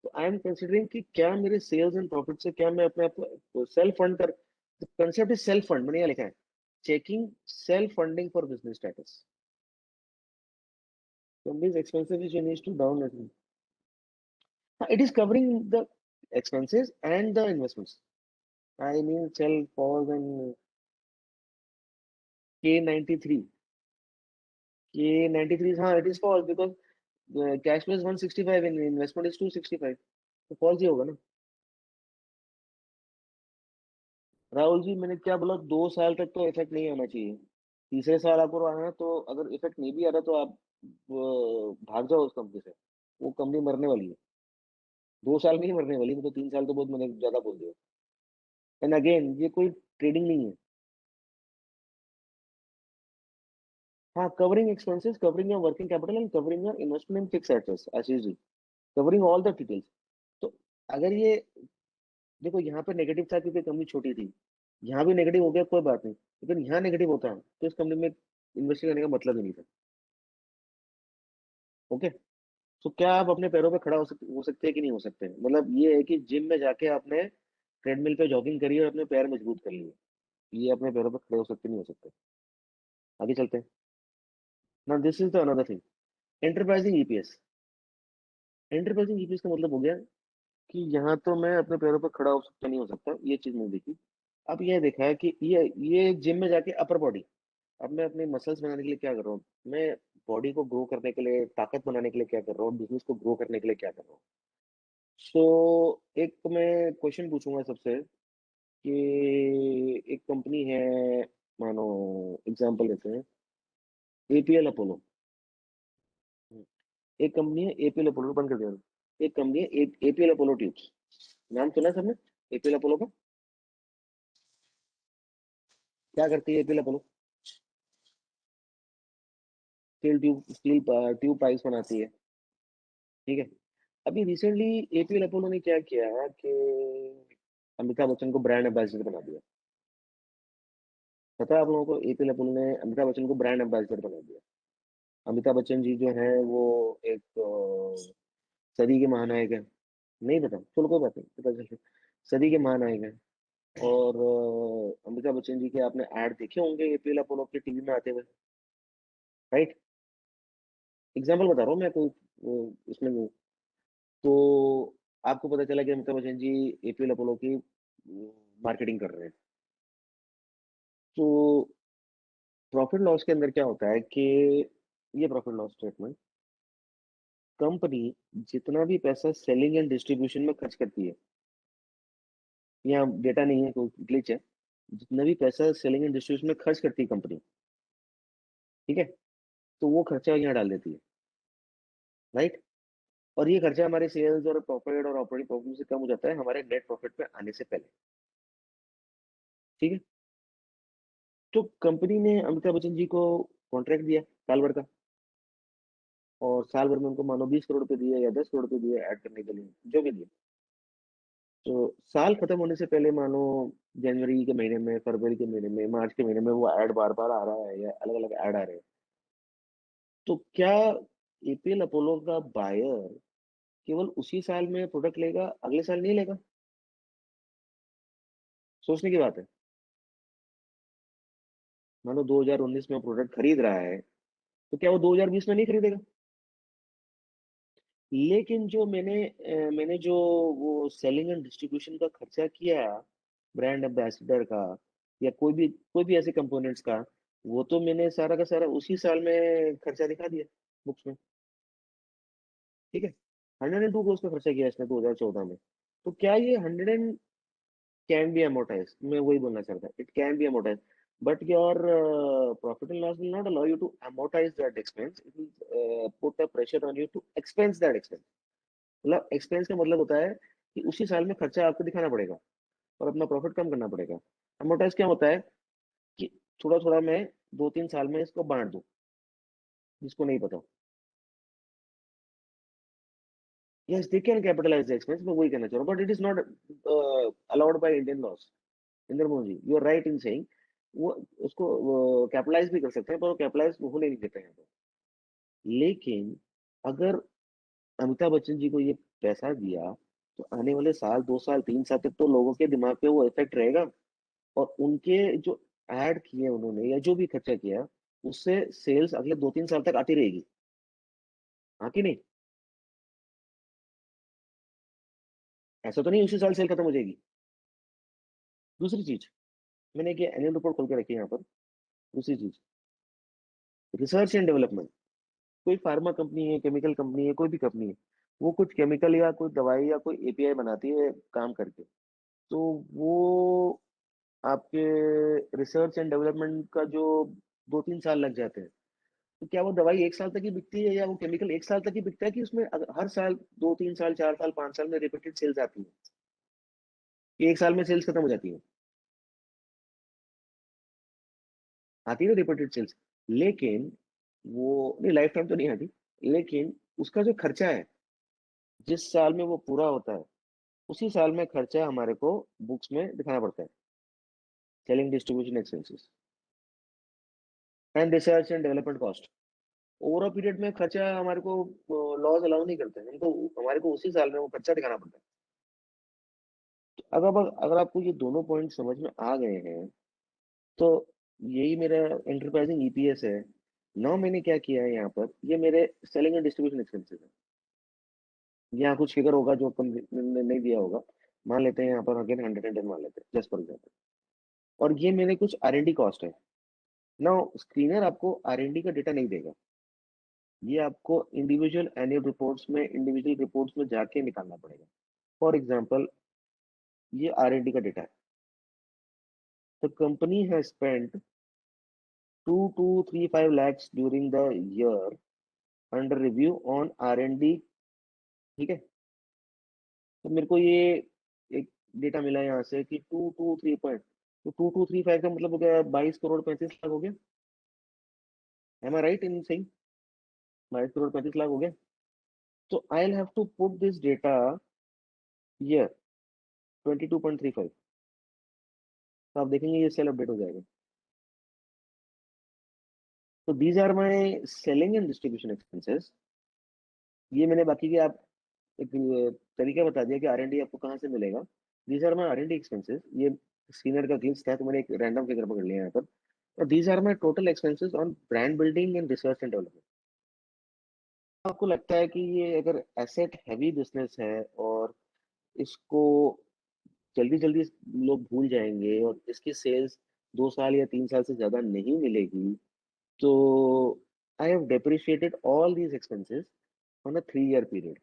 तो आई एम कंसिडरिंग कि क्या मेरे सेल्स एंड प्रॉफिट से क्या मैं अपने आप को सेल्फ फंड कर, कंसेप्ट इज सेल्फ फंड, मैंने यहाँ लिखा है checking self funding for business status. Companies expensive which needs to down, It is covering the expenses and the investments. I mean, Shell falls in K93. K93 is, हाँ, it is false because cash flow is 165 and investment is 265. तो false ही होगा ना। राहुल जी, मैंने क्या बोला, 2 साल तक तो इफेक्ट नहीं आना चाहिए। तीसरे साल आपको आना है तो अगर इफेक्ट नहीं भी आ रहा तो आप भाग जाओ उस कंपनी से। वो कंपनी मरने वाली है। 2 साल नहीं मरने वाली, मतलब 3 साल तो बहुत मैंने ज्यादा बोल दिया। एंड अगेन, ये कोई ट्रेडिंग नहीं है। हाँ, covering expenses, covering your working capital and covering your investment in fix assets, Ashish ji, covering all the details. तो अगर ये देखो, यहाँ पे नेगेटिव था क्योंकि कंपनी छोटी थी। यहाँ भी नेगेटिव हो गया, कोई बात नहीं, लेकिन यहाँ नेगेटिव होता है तो इस कंपनी में इन्वेस्ट करने का मतलब ही नहीं था। ओके। तो क्या आप अपने पैरों पे खड़ा हो सकते हैं कि नहीं हो सकते हैं? मतलब ये है कि जिम में जाके आपने ट्रेडमिल पे जॉगिंग करी और अपने पैर मजबूत कर लिए, ये अपने पैरों पे खड़े हो सकते नहीं हो सकते? आगे चलते हैं ना। This is the another thing, enterprising EPS. Enterprising EPS का मतलब हो गया कि यहाँ तो मैं अपने पैरों पर खड़ा हो सकता नहीं हो सकता, ये चीज नहीं देखी। अब ये देखा है कि ये जिम में जाके अपर बॉडी, अब मैं अपने मसल्स बनाने के लिए क्या कर रहा हूँ, मैं बॉडी को ग्रो करने के लिए, ताकत बनाने के लिए क्या कर रहा हूँ, बिजनेस को ग्रो करने के लिए क्या कर रहा हूँ। सो एक मैं क्वेश्चन पूछूंगा सबसे कि एक कंपनी है, मानो एग्जांपल लेते हैं, एपीएल अपोलो। एक कंपनी है एपीएल अपोलो, बंद कर दिया। एक कंपनी है एपीएल अपोलो ट्यूब्स, नाम सुना है सबने एपीएल अपोलो का? क्या करती है APL Apollo? Steel tube pipes बनाती है। ठीक है। अभी रिसेंटली एपीएल अपोलो ने क्या किया कि अमिताभ बच्चन को ब्रांड एम्बेसडर बना दिया। पता है आप लोगों को, एपीएल अपोलो ने अमिताभ बच्चन को ब्रांड एम्बेसडर बना दिया। अमिताभ बच्चन जी जो है वो एक सदी के महानायक है। नहीं पता, चलो कोई बात नहीं, पता चल। सदी के महानायक हैं। और अमिताभ बच्चन जी के आपने ऐड देखे होंगे एपीएल अपोलो के टीवी में आते हुए, राइट? एग्जाम्पल बता रहा हूँ मैं, कोई इसमें नहीं। तो आपको पता चला कि अमिताभ बच्चन जी एपीएल अपोलो की मार्केटिंग कर रहे हैं। तो प्रॉफिट लॉस के अंदर क्या होता है कि ये प्रॉफिट लॉस स्टेटमेंट, कंपनी जितना भी पैसा सेलिंग एंड डिस्ट्रीब्यूशन में खर्च करती है, यहाँ डेटा नहीं है, कोई ग्लिच है, जितना भी पैसा सेलिंग एंड डिस्ट्रीब्यूशन में खर्च करती है कंपनी, ठीक है, तो वो खर्चा यहाँ डाल देती है, राइट? और ये खर्चा हमारे सेल्स और प्रॉफिट और ऑपरेटिंग प्रॉफिट से कम हो जाता है हमारे नेट प्रॉफिट पे आने से पहले। ठीक है। तो कंपनी ने अमिताभ बच्चन जी को कॉन्ट्रैक्ट दिया साल भर का, और साल भर में उनको मानो 20 करोड़ रुपए दिए या 10 करोड़ रुपए दिए ऐड करने के लिए, जो भी दिए। तो साल खत्म होने से पहले मानो जनवरी के महीने में, फरवरी के महीने में, मार्च के महीने में वो ऐड बार बार आ रहा है या अलग अलग ऐड आ रहे हैं, तो क्या एपीएल अपोलो का बायर केवल उसी साल में प्रोडक्ट लेगा, अगले साल नहीं लेगा? सोचने की बात है। मानो 2019 में प्रोडक्ट खरीद रहा है, तो क्या वो 2020 में नहीं खरीदेगा? लेकिन जो मैंने जो वो सेलिंग एंड डिस्ट्रीब्यूशन का खर्चा किया, ब्रांड एम्बेसडर का या कोई भी ऐसे कंपोनेंट्स का, वो तो मैंने सारा का सारा उसी साल में खर्चा दिखा दिया बुक्स में। ठीक है। 102 crore का खर्चा किया इसने 2014 में। तो क्या ये 100 कैन बी amortized? मैं वही बोलना चाहता, it can be amortized, but your profit and loss will not allow you to amortize that expense. It will put a pressure on you to expense that expense. मतलब एक्सपेंस का मतलब होता है कि उसी साल में खर्चा आपको दिखाना पड़ेगा और अपना प्रॉफिट कम करना पड़ेगा। amortize क्या होता है कि थोड़ा थोड़ा मैं 2-3 साल में इसको बांट दूं, जिसको नहीं पता। Yes, they can capitalize the expense, मैं वही कहना चाह रहा हूँ, but it is not allowed by Indian laws. Inder Mohan ji, you are right in saying, वो उसको कैपिटलाइज भी कर सकते हैं, पर वो कैपिटलाइज होने नहीं देते हैं। लेकिन अगर अमिताभ बच्चन जी को ये पैसा दिया, तो आने वाले साल, 2 साल 3 साल तक तो लोगों के दिमाग पे वो इफेक्ट रहेगा, और उनके जो ऐड किए उन्होंने या जो भी खर्चा किया, उससे सेल्स अगले 2-3 साल तक आती रहेगी। हाँ कि नहीं? ऐसा तो नहीं उसी साल सेल खत्म हो जाएगी। दूसरी चीज, मैंने एक एनुअल रिपोर्ट खोल के रखी है यहाँ पर। दूसरी चीज, रिसर्च एंड डेवलपमेंट। कोई फार्मा कंपनी है, केमिकल कंपनी है, कोई भी कंपनी है, वो कुछ केमिकल या कोई दवाई या कोई एपीआई बनाती है काम करके, तो वो आपके रिसर्च एंड डेवलपमेंट का जो 2-3 साल लग जाते हैं, तो क्या वो दवाई 1 साल तक ही बिकती है या वो केमिकल 1 साल तक ही बिकता है, कि उसमें हर साल 2-3 साल 4 साल 5 साल में रिपीटेड सेल्स आती है, कि 1 साल में सेल्स खत्म हो जाती है? आती है ना रिपीटेड सेल्स। लेकिन वो नहीं, लाइफ टाइम तो नहीं आती। लेकिन उसका जो खर्चा है, जिस साल में वो पूरा होता है, उसी साल में खर्चा हमारे को बुक्स में दिखाना पड़ता है। Selling distribution expenses and research and development cost. Over period में खर्चा हमारे को लॉस अलाउ नहीं करते हैं, हमको हमारे को उसी साल में वो खर्चा दिखाना पड़ता है। अगर आपको ये दोनों पॉइंट समझ में आ गए हैं, तो यही मेरा एंटरप्राइजिंग ईपीएस है। नाउ मैंने क्या किया है यहाँ पर, ये मेरे सेलिंग एंड डिस्ट्रीब्यूशन एक्सपेंसेस है। यहाँ कुछ फिगर होगा जो अपन ने नहीं दिया होगा, मान लेते हैं यहाँ पर अगेन 110 मान लेते हैं जस्ट फॉर एग्जाम्पल। और ये मेरे कुछ आर एन डी कॉस्ट है। नाउ स्क्रीनर आपको आर एन डी का डेटा नहीं देगा, ये आपको इंडिविजुअल एनुअल रिपोर्ट्स में, इंडिविजुअल रिपोर्ट्स में जाके निकालना पड़ेगा। फॉर एग्जाम्पल, ये आर एन डी का डेटा है। The company has spent 2,235 lakhs during the year under review on R and D. ठीक है, तो मेरे को ये एक डेटा मिला है यहाँ से कि 2,235 का मतलब हो गया 22 करोड़ 35 लाख हो गया। Am I right in saying 22 crore 35 lakh हो गया? तो I will have to put this data year 22.35। तो आप देखेंगे ये सेल अपडेट हो जाएगा। तो these are my selling and distribution expenses. ये मैंने बाकी के आप एक तरीका बता दिया कि आर एन डी आपको कहाँ से मिलेगा। These are my R and D expenses. ये सीनियर का ग्लिच था, तो मैंने एक रैंडम फिगर पकड़ लिया यहाँ पर। और these are my total expenses on brand building and research and development. आपको लगता है कि ये अगर एसेट हैवी बिजनेस है और इसको जल्दी जल्दी लोग भूल जाएंगे और इसकी सेल्स 2 साल या 3 साल से ज्यादा नहीं मिलेगी, तो I have depreciated all these expenses on a 3 year period.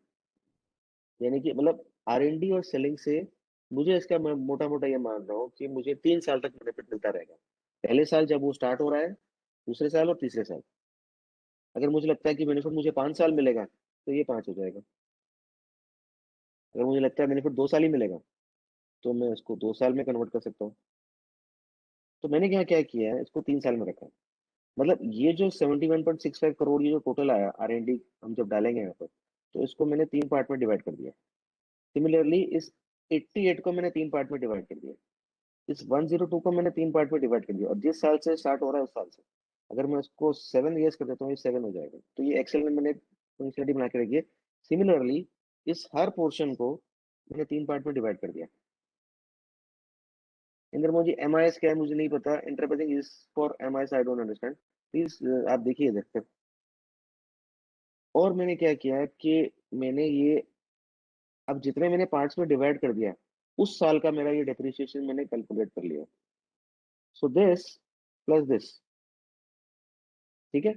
यानी कि मतलब आर एन डी और सेलिंग से मुझे इसका, मैं मोटा मोटा ये मान रहा हूँ कि मुझे 3 साल तक बेनिफिट मिलता रहेगा। पहले साल जब वो स्टार्ट हो रहा है, दूसरे साल और तीसरे साल। अगर मुझे लगता है कि बेनिफिट मुझे 5 साल मिलेगा, तो ये 5 हो जाएगा। अगर मुझे लगता है बेनिफिट 2 साल ही मिलेगा, तो मैं इसको 2 साल में कन्वर्ट कर सकता हूँ। तो मैंने क्या क्या किया है, इसको 3 साल में रखा है। मतलब ये जो 71.65 करोड़ ये जो टोटल आया आर एन डी, हम जब डालेंगे यहाँ पर, तो इसको मैंने 3 पार्ट में डिवाइड कर दिया। सिमिलरली इस 88 को मैंने 3 पार्ट में डिवाइड कर दिया। इस 102 को मैंने 3 पार्ट में डिवाइड कर दिया। और जिस साल से स्टार्ट हो रहा है उस साल से अगर मैं उसको 7 years कर देता हूँ, ये 7 हो जाएगा। तो ये एक्सेल में मैंने फंक्शनलिटी बना के रखी है। सिमिलरली इस हर पोर्शन को मैंने 3 पार्ट में डिवाइड कर दिया। Indra Modi M I S क्या है मुझे नहीं पता। Interpreting is for M I S, I don't understand. Please आप देखिए इधर तक। और मैंने क्या किया कि मैंने ये, अब जितने मैंने पार्ट्स में डिवाइड कर दिया, उस साल का मेरा ये डेप्रिसिएशन मैंने कैलकुलेट कर लिया। सो दिस प्लस दिस, ठीक है,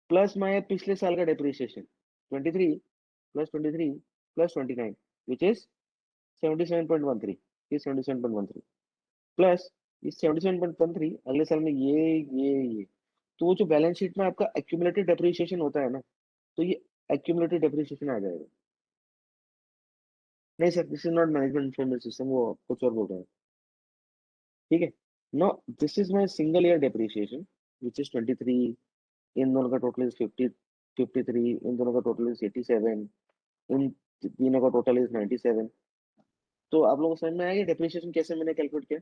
प्लस माय पिछले साल का depreciation 23 plus 23 plus 29 which is 77.13। ये 77.13 प्लस ये 77.13 अगले साल में ये। तो वो जो बैलेंस शीट में आपका एक्यूमुलेटेड डेप्रिसिएशन होता है ना, तो ये एक्यूमुलेटेड डेप्रिसिएशन आ जाएगा। नहीं sir, this is not management information system, वो कुछ और बोल रहा है। ठीक है, no, this is my single year depreciation which is 23। इन दोनों का टोटल इज 53। इन दोनों का टोटल इज 87। इन तीनों का टोटल इज 97। तो आप लोगों को समझ में आया डेप्रिसिएशन कैसे मैंने कैलकुलेट किया?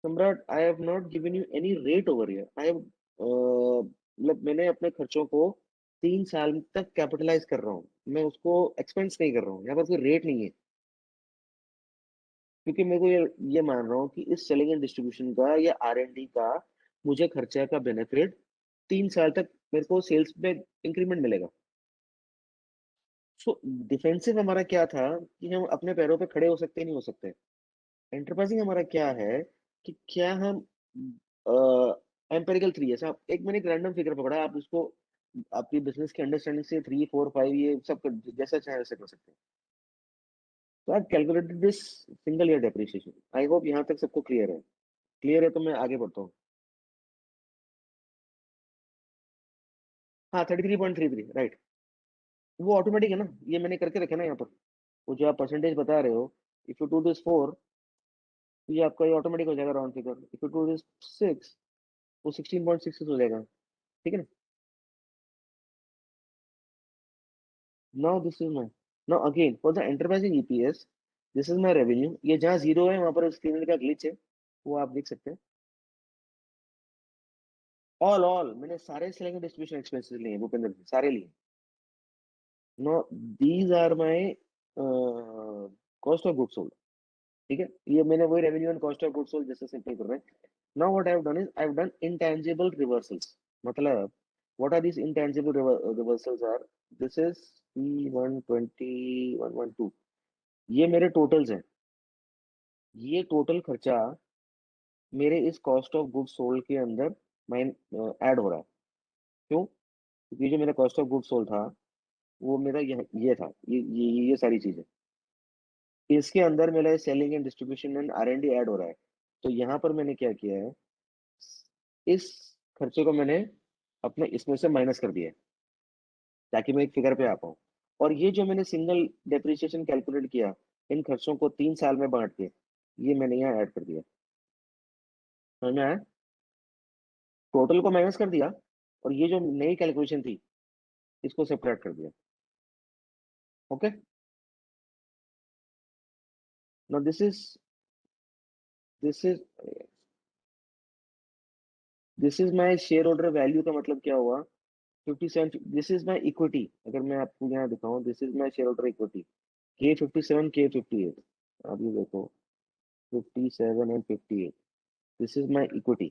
सम्राट, I have not given you any rate over here. I have मतलब मैंने अपने खर्चों को 3 साल तक कैपिटलाइज कर रहा हूँ, मैं उसको एक्सपेंस नहीं कर रहा हूँ। यहाँ पर कोई रेट नहीं है, क्योंकि मेरे को ये मान रहा हूँ कि इस सेलिंग एंड डिस्ट्रीब्यूशन का या आर एन डी का मुझे खर्चा का बेनिफिट 3 साल तक मेरे को सेल्स में इंक्रीमेंट मिलेगा। सो डिफेंसिव हमारा क्या था कि हम अपने पैरों पे खड़े हो सकते नहीं हो सकते। एंटरप्राइजिंग हमारा क्या है कि क्या हम एम्पेरिकल थ्री, ऐसा एक मैंने एक रैंडम फिगर पकड़ा, आप उसको आपकी बिजनेस की अंडरस्टैंडिंग से 3 4 5 ये सब जैसा चाहे वैसे कर सकते हैं। तो I calculated this single year depreciation. I hope यहाँ तक सबको क्लियर है। क्लियर है तो मैं आगे बढ़ता हूँ। हाँ 33.33 राइट। वो ऑटोमेटिक है ना, ये मैंने करके रखा है ना यहाँ पर। वो जो आप परसेंटेज बता रहे हो, इफ यू डू दिस 4, तो ये आपका ये ऑटोमेटिक हो जाएगा round figure. If you do this 6, वो 16.66 हो जाएगा। ठीक है ना। Now this is my, now again for the enterprising EPS, this is my revenue. ये जहाँ जीरो है वहां पर स्क्रीन का ग्लिच है, वो आप देख सकते हैं। ऑल मैंने सारे सेलिंग डिस्ट्रीब्यूशन एक्सपेंसेस लिए हैं भूपेंद्र जी, सारे लिए। No, these are my cost of good sold. ठीक है, ये मैंने वही revenue and cost of good sold जैसे सिंपल कर रहे हैं। Now what I have done is I have done intangible reversals. मतलब what are these intangible reversals are, this is P120 112, ये मेरे टोटल्स हैं। ये टोटल खर्चा मेरे इस कॉस्ट ऑफ गुड सोल्ड के अंदर माइन ऐड हो रहा है। क्यों? क्योंकि जो मेरा कॉस्ट ऑफ गुड सोल्ड था वो मेरा ये था, ये सारी चीजें इसके अंदर मेरा selling and distribution and R&D add हो रहा है। तो यहाँ पर मैंने क्या किया है, इस खर्चे को मैंने अपने इसमें से माइनस कर दिया है, ताकि मैं एक फिगर पे आ पाऊँ। और ये जो मैंने सिंगल डेप्रिसिएशन कैलकुलेट किया, इन खर्चों को 3 साल में बांट के, ये मैंने यहाँ ऐड कर दिया। समझ में आया? टोटल को माइनस कर दिया और ये जो नई कैलकुलेशन थी इसको सेपरेट कर दिया। Okay, now this is this is my share holder value. का मतलब क्या हुआ? 57, दिस इज माय इक्विटी। अगर मैं आपको यहाँ दिखाऊं, this is my share holder equity, K57 K58। आप ये देखो, 57 and 58, this is my equity.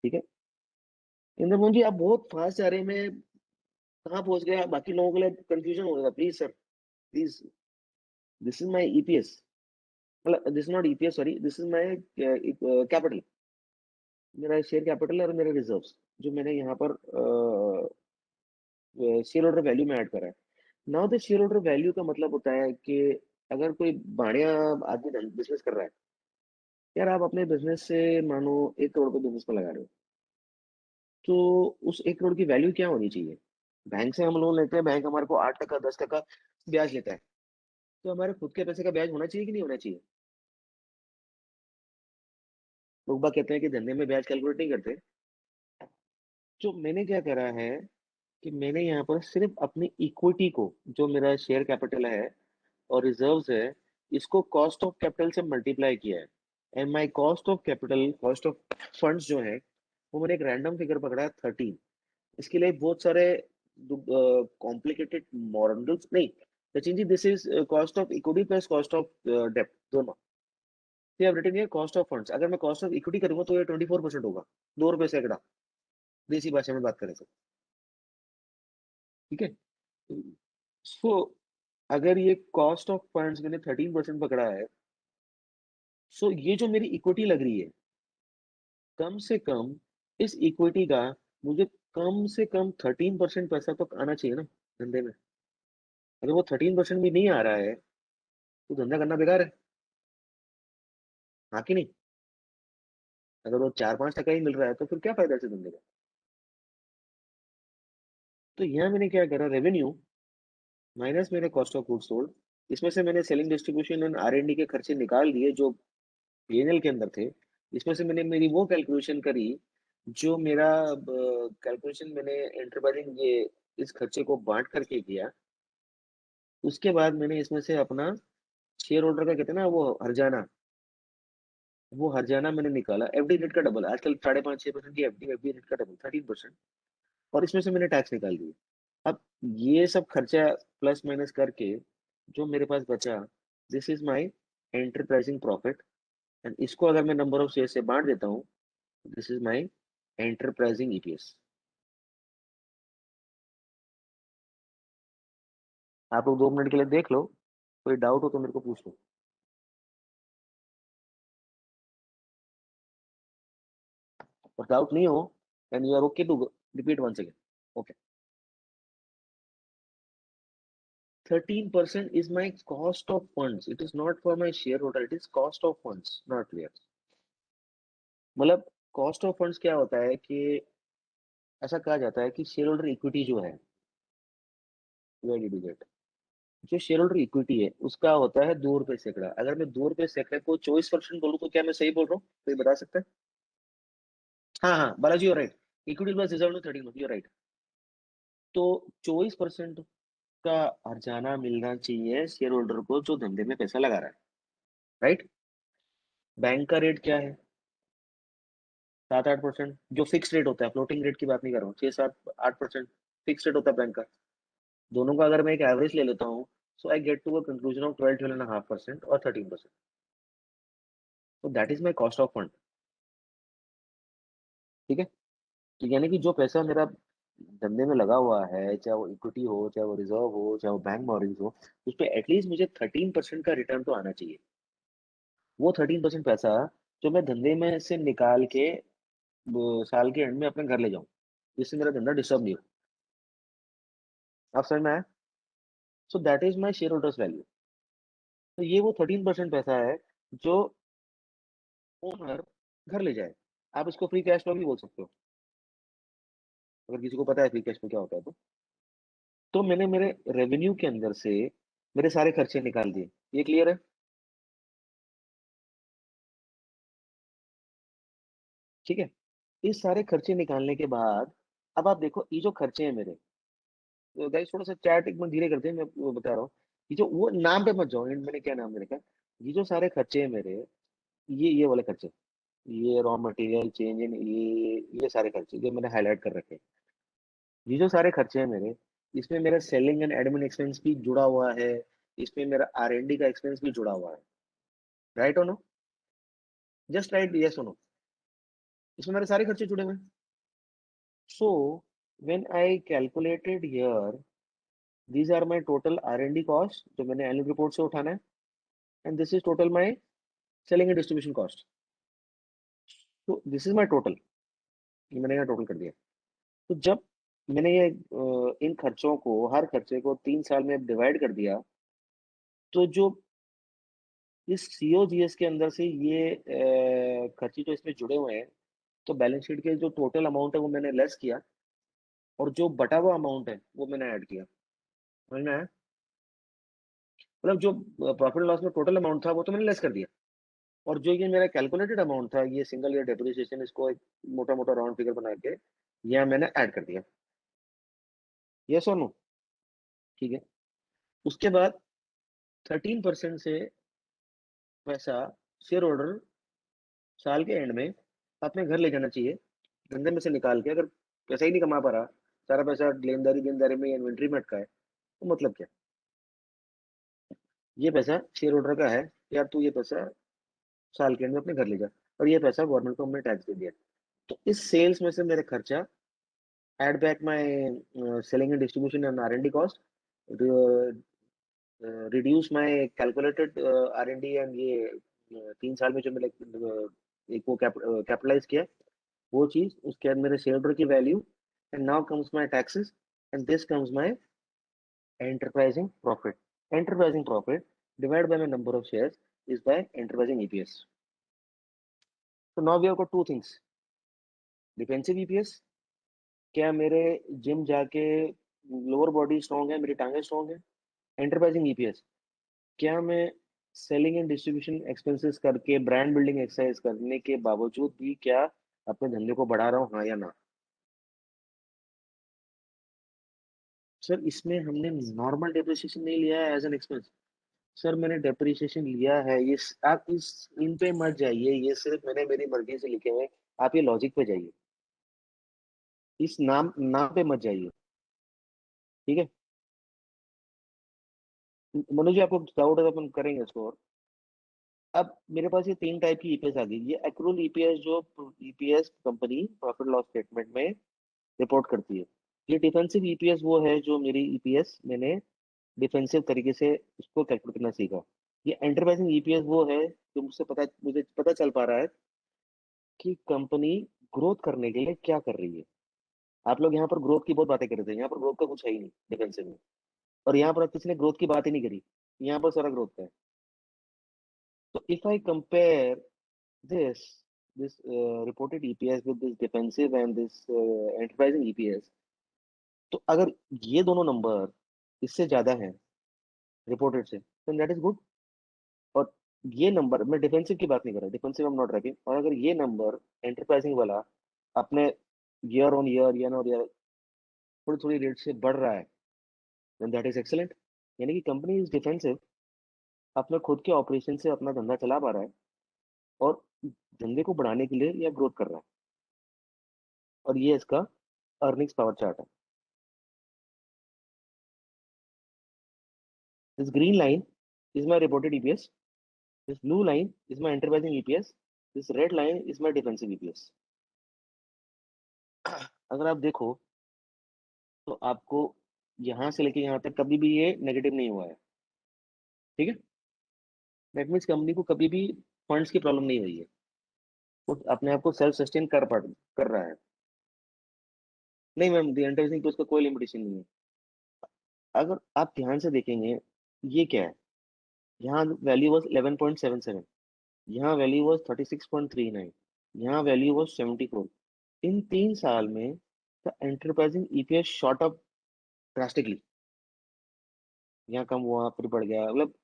ठीक है। इंद्रमोहन जी आप बहुत फास्ट जा रहे हैं, मैं कहाँ पहुंच गया, बाकी लोगों के लिए कंफ्यूजन हो जाएगा। Please sir, please. This is my EPS, मतलब this not EPS, sorry, this is my capital. मेरा शेयर कैपिटल और मेरे रिजर्व्स जो मैंने यहाँ पर शेयर होल्डर वैल्यू में ऐड करा है। Now the shareholder value का मतलब होता है कि अगर कोई बढ़िया आदमी बिजनेस कर रहा है, यार आप अपने बिजनेस से मानो 1 करोड़ के बिजनेस में लगा रहे हो, तो उस 1 करोड़ की वैल्यू क्या होनी चाहिए? बैंक से हम लोन लेते हैं, बैंक हमारे को 8% 10% ब्याज लेता है, तो हमारे खुद के पैसे का ब्याज होना चाहिए कि नहीं होना चाहिए? लोग बाग कहते हैं कि धंधे में ब्याज कैलकुलेट नहीं करते। जो मैंने क्या करा है कि मैंने यहाँ पर सिर्फ अपनी इक्विटी को, जो मेरा शेयर कैपिटल है और रिजर्व्स है, इसको कॉस्ट ऑफ कैपिटल से मल्टीप्लाई किया है। And my cost of capital, cost of funds जो है, वो मैंने एक रैंडम फिगर पकड़ा है 13। इसके लिए बहुत सारे कॉम्प्लिकेटेड मॉडल्स नहीं। Sachin ji, this is cost of equity plus cost of डेप्ट दोनों। तो have written here cost of funds. अगर मैं कॉस्ट ऑफ इक्विटी करूंगा तो ये 24% होगा, 2 रुपए सैकड़ा, देसी भाषा में बात करें तो। ठीक है। सो अगर ये कॉस्ट ऑफ फंड्स मैंने 13% पकड़ा है, सो ये जो मेरी इक्विटी लग रही है, कम से कम इस इक्विटी का मुझे कम से कम 13% पैसा तो आना चाहिए ना धंधे में। अगर वो 13% भी नहीं आ रहा है तो धंधा करना बेकार है। हाँ कि नहीं? अगर वो 4 5% ही मिल रहा है तो फिर क्या फायदा है इस धंधे का? तो यहाँ मैंने क्या करा, रेवेन्यू माइनस मेरे कॉस्ट ऑफ गुड सोल्ड, इसमें से मैंने सेलिंग डिस्ट्रीब्यूशन एंड R&D के खर्चे निकाल दिए जो P&L के अंदर थे। इसमें से मैंने मेरी वो कैलकुलेशन करी, जो मेरा कैलकुलेशन मैंने एंटरप्राइजिंग ये इस खर्चे को बांट करके किया। उसके बाद मैंने इसमें से अपना शेयर होल्डर का कहते हैं ना वो हर्जाना मैंने निकाला। एफडी रेट का डबल, आजकल 5.5 6% की एफडी रेट का डबल 13%। और इसमें से मैंने टैक्स निकाल दिया। अब ये सब खर्चा प्लस माइनस करके जो मेरे पास बचा, this is my enterprising profit. And इसको अगर मैं नंबर ऑफ शेयर से बांट देता हूँ, this is my enterprising EPS. आप लोग 2 मिनट के लिए देख लो, कोई डाउट हो तो मेरे को पूछ लो। और डाउट नहीं हो and you are okay to repeat once again. Okay. 13% is my cost of funds. It is not for my shareholder. It is cost of funds. Not clear? मतलब कॉस्ट ऑफ फंड्स क्या होता है कि ऐसा कहा जाता है कि शेयर होल्डर इक्विटी जो है, वेरी डिड गेट, जो शेयर होल्डर इक्विटी है उसका होता है 2 रुपए सैकड़ा। अगर मैं 2 रुपए सैकड़े को 24% बोलूँ तो क्या मैं सही बोल रहा हूँ? कोई बता सकता है? हाँ हाँ Balaji, you right. Equity plus reserve 13, you right. तो 24% का हर्जाना मिलना चाहिए शेयर होल्डर को जो धंधे में पैसा लगा रहा है, राइट? बैंक का रेट क्या है? 7-8%, जो फिक्स रेट होता है, फ्लोटिंग रेट की बात नहीं कर रहा हूँ। 6-7-8% फिक्स रेट होता है बैंक का। दोनों का अगर मैं एक एवरेज ले लेता हूँ, so I get to a conclusion of 12.5% और 13%। तो that is my cost of fund. ठीक है? तो यानी कि जो पैसा मेरा धंधे में लगा हुआ है, चाहे वो इक्विटी हो, चाहे वो रिजर्व हो, चाहे वो बैंक बोरिंग हो, उस पर एटलीस्ट मुझे 13% का रिटर्न तो आना चाहिए। वो 13% पैसा जो मैं धंधे में से निकाल के वो साल के एंड में अपने घर ले जाऊं, जिससे मेरा धंधा डिस्टर्ब नहीं हो। आप समझ में आया? So that is my share holders value. तो ये वो 13% पैसा है जो ओनर घर ले जाए। आप इसको फ्री कैश फ्लो भी बोल सकते हो, अगर किसी को पता है फ्री कैश फ्लो क्या होता है तो। मैंने मेरे रेवेन्यू के अंदर से मेरे सारे खर्चे निकाल दिए। ये क्लियर है? ठीक है। इस सारे खर्चे निकालने के बाद अब आप देखो, ये जो खर्चे हैं मेरे, तो गाइस थोड़ा सा चैट एक मिनट धीरे करते हैं, मैं वो बता रहा हूँ। ये जो वो नाम पे मत जाओ, मैंने क्या नाम रखा, ये जो सारे खर्चे हैं मेरे, ये वाले खर्चे, ये रॉ मटेरियल चेंज इन, ये सारे खर्चे जो मैंने हाईलाइट कर रखे हैं, ये जो सारे खर्चे हैं मेरे, इसमें मेरा सेलिंग एंड एडमिन एक्सपेंस भी जुड़ा हुआ है, इसमें मेरा R&D का एक्सपेंस भी जुड़ा हुआ है। राइट और no? Just right yes or no. इसमें मेरे सारे खर्चे जुड़े हुए हैं। So when I calculated here, these are my total R&D cost जो मैंने एनुअल रिपोर्ट से उठाना है, and this is total my selling and distribution cost. तो दिस इज माय टोटल, ये मैंने यहाँ टोटल कर दिया। तो जब मैंने ये इन खर्चों को, हर खर्चे को 3 साल में डिवाइड कर दिया, तो जो इस COGS के अंदर से ये खर्चे जो इसमें जुड़े हुए हैं, तो बैलेंस शीट के जो टोटल अमाउंट है वो मैंने लेस किया, और जो बटा हुआ अमाउंट है वो मैंने ऐड किया। समझ में आया? मतलब जो प्रॉफिट लॉस में टोटल अमाउंट था वो तो मैंने लेस कर दिया, और जो ये मेरा कैलकुलेटेड अमाउंट था, ये सिंगल ईयर डेप्रिसिएशन, इसको एक मोटा मोटा राउंड फिगर बना के यह मैंने ऐड कर दिया। Yes or no? ठीक है। उसके बाद 13% से पैसा शेयर होल्डर साल के एंड में अपने घर ले जाना चाहिए, धंधे में से निकाल के। अगर पैसा ही नहीं कमा पा रहा, सारा पैसा लेनदारी देनदारी में, इन्वेंट्री में अटका है, तो मतलब क्या? ये पैसा शेयर होल्डर का है, या तू ये पैसा साल के एंड में अपने घर ले जा, और ये पैसा गवर्नमेंट को हमने टैक्स दे दिया। तो इस सेल्स में से मेरे खर्चा, add back my selling and distribution and R&D cost, reduce my calculated R&D, and ये 3 साल में जो मैंने एक वो कैपिटलाइज किया, वो चीज, उसके बाद मेरे शेयर होल्डर की value, and now comes my taxes, and this comes my enterprising profit. Enterprising profit divide by my number of shares is by enterprising EPS। तो now we have got two things, defensive EPS, क्या मेरे जिम जाके लोअर बॉडी स्ट्रॉन्ग है, मेरी टांगे स्ट्रॉन्ग है? एंटरप्राइजिंग EPS, क्या मैं सेलिंग एंड डिस्ट्रीब्यूशन एक्सपेंसेस करके, ब्रांड बिल्डिंग एक्सरसाइज करने के बावजूद भी क्या अपने धंधे को बढ़ा रहा हूँ, हाँ या ना? सर इसमें हमने नॉर्मल डेप्रिसिएशन नहीं लिया है एज एन एक्सपेंस। सर मैंने डेप्रिसिएशन लिया है, ये आप इस इन पे मत जाइए, ये सिर्फ मैंने मेरी मर्जी से लिखे हुए हैं। आप ये लॉजिक पे जाइए, इस नाम नाम पे मत जाइए। ठीक है? मनोज जी, आपको डाउट है तो अपन करेंगे इसको। और अब मेरे पास ये 3 टाइप की EPS आ गई। ये एक्रूल EPS जो EPS company profit loss statement में रिपोर्ट करती है। ये डिफेंसिव EPS वो है जो मेरी EPS मैंने डिफेंसिव तरीके से उसको कैलकुलेट करना सीखा। ये एंटरप्राइजिंग ईपीएस वो है जो मुझे पता चल पा रहा है कि कंपनी ग्रोथ करने के लिए क्या कर रही है। आप लोग यहाँ पर ग्रोथ की बहुत बातें कर रहे थे, यहाँ पर ग्रोथ का कुछ है ही नहीं डिफेंसिव में। और यहाँ पर किसी ने ग्रोथ की बात ही नहीं करी, यहाँ पर सारा ग्रोथ का है। तो if I compare this reported EPS with this defensive and this enterprising EPS, तो अगर ये दोनों नंबर इससे ज्यादा है रिपोर्टेड से, then that is good। और ये नंबर, मैं डिफेंसिव की बात नहीं कर रहा, defensive I am not wrapping, और अगर ये नंबर एंटरप्राइजिंग वाला अपने ईयर ऑन ईयर थोड़ी थोड़ी रेट से बढ़ रहा है, then that is excellent। यानी कि कंपनी इज डिफेंसिव, अपने खुद के ऑपरेशन से अपना धंधा चला पा रहा है और धंधे को बढ़ाने के लिए यह ग्रोथ कर रहा है। और ये इसका अर्निंग्स पावर चार्ट है। This green line is my reported EPS. This blue line is my enterprising EPS. This red line is my defensive EPS. अगर आप देखो तो आपको यहाँ से लेके यहाँ तक कभी भी ये नेगेटिव नहीं हुआ है, ठीक है। दैट मीन्स कंपनी को कभी भी फंड्स की प्रॉब्लम नहीं हुई है, वो अपने आप को सेल्फ सस्टेन कर रहा है। नहीं मैम, एंटरप्राइजिंग पे उसका कोई लिमिटेशन नहीं है। अगर आप ध्यान से देखेंगे, ये क्या है, यहाँ वैल्यू वॉज 11.77, यहाँ वैल्यू वॉज 36.39, यहाँ वैल्यू वॉज 74। इन 3 साल में the enterprising EPS shot up drastically. यहाँ कम हुआ फिर बढ़ गया, मतलब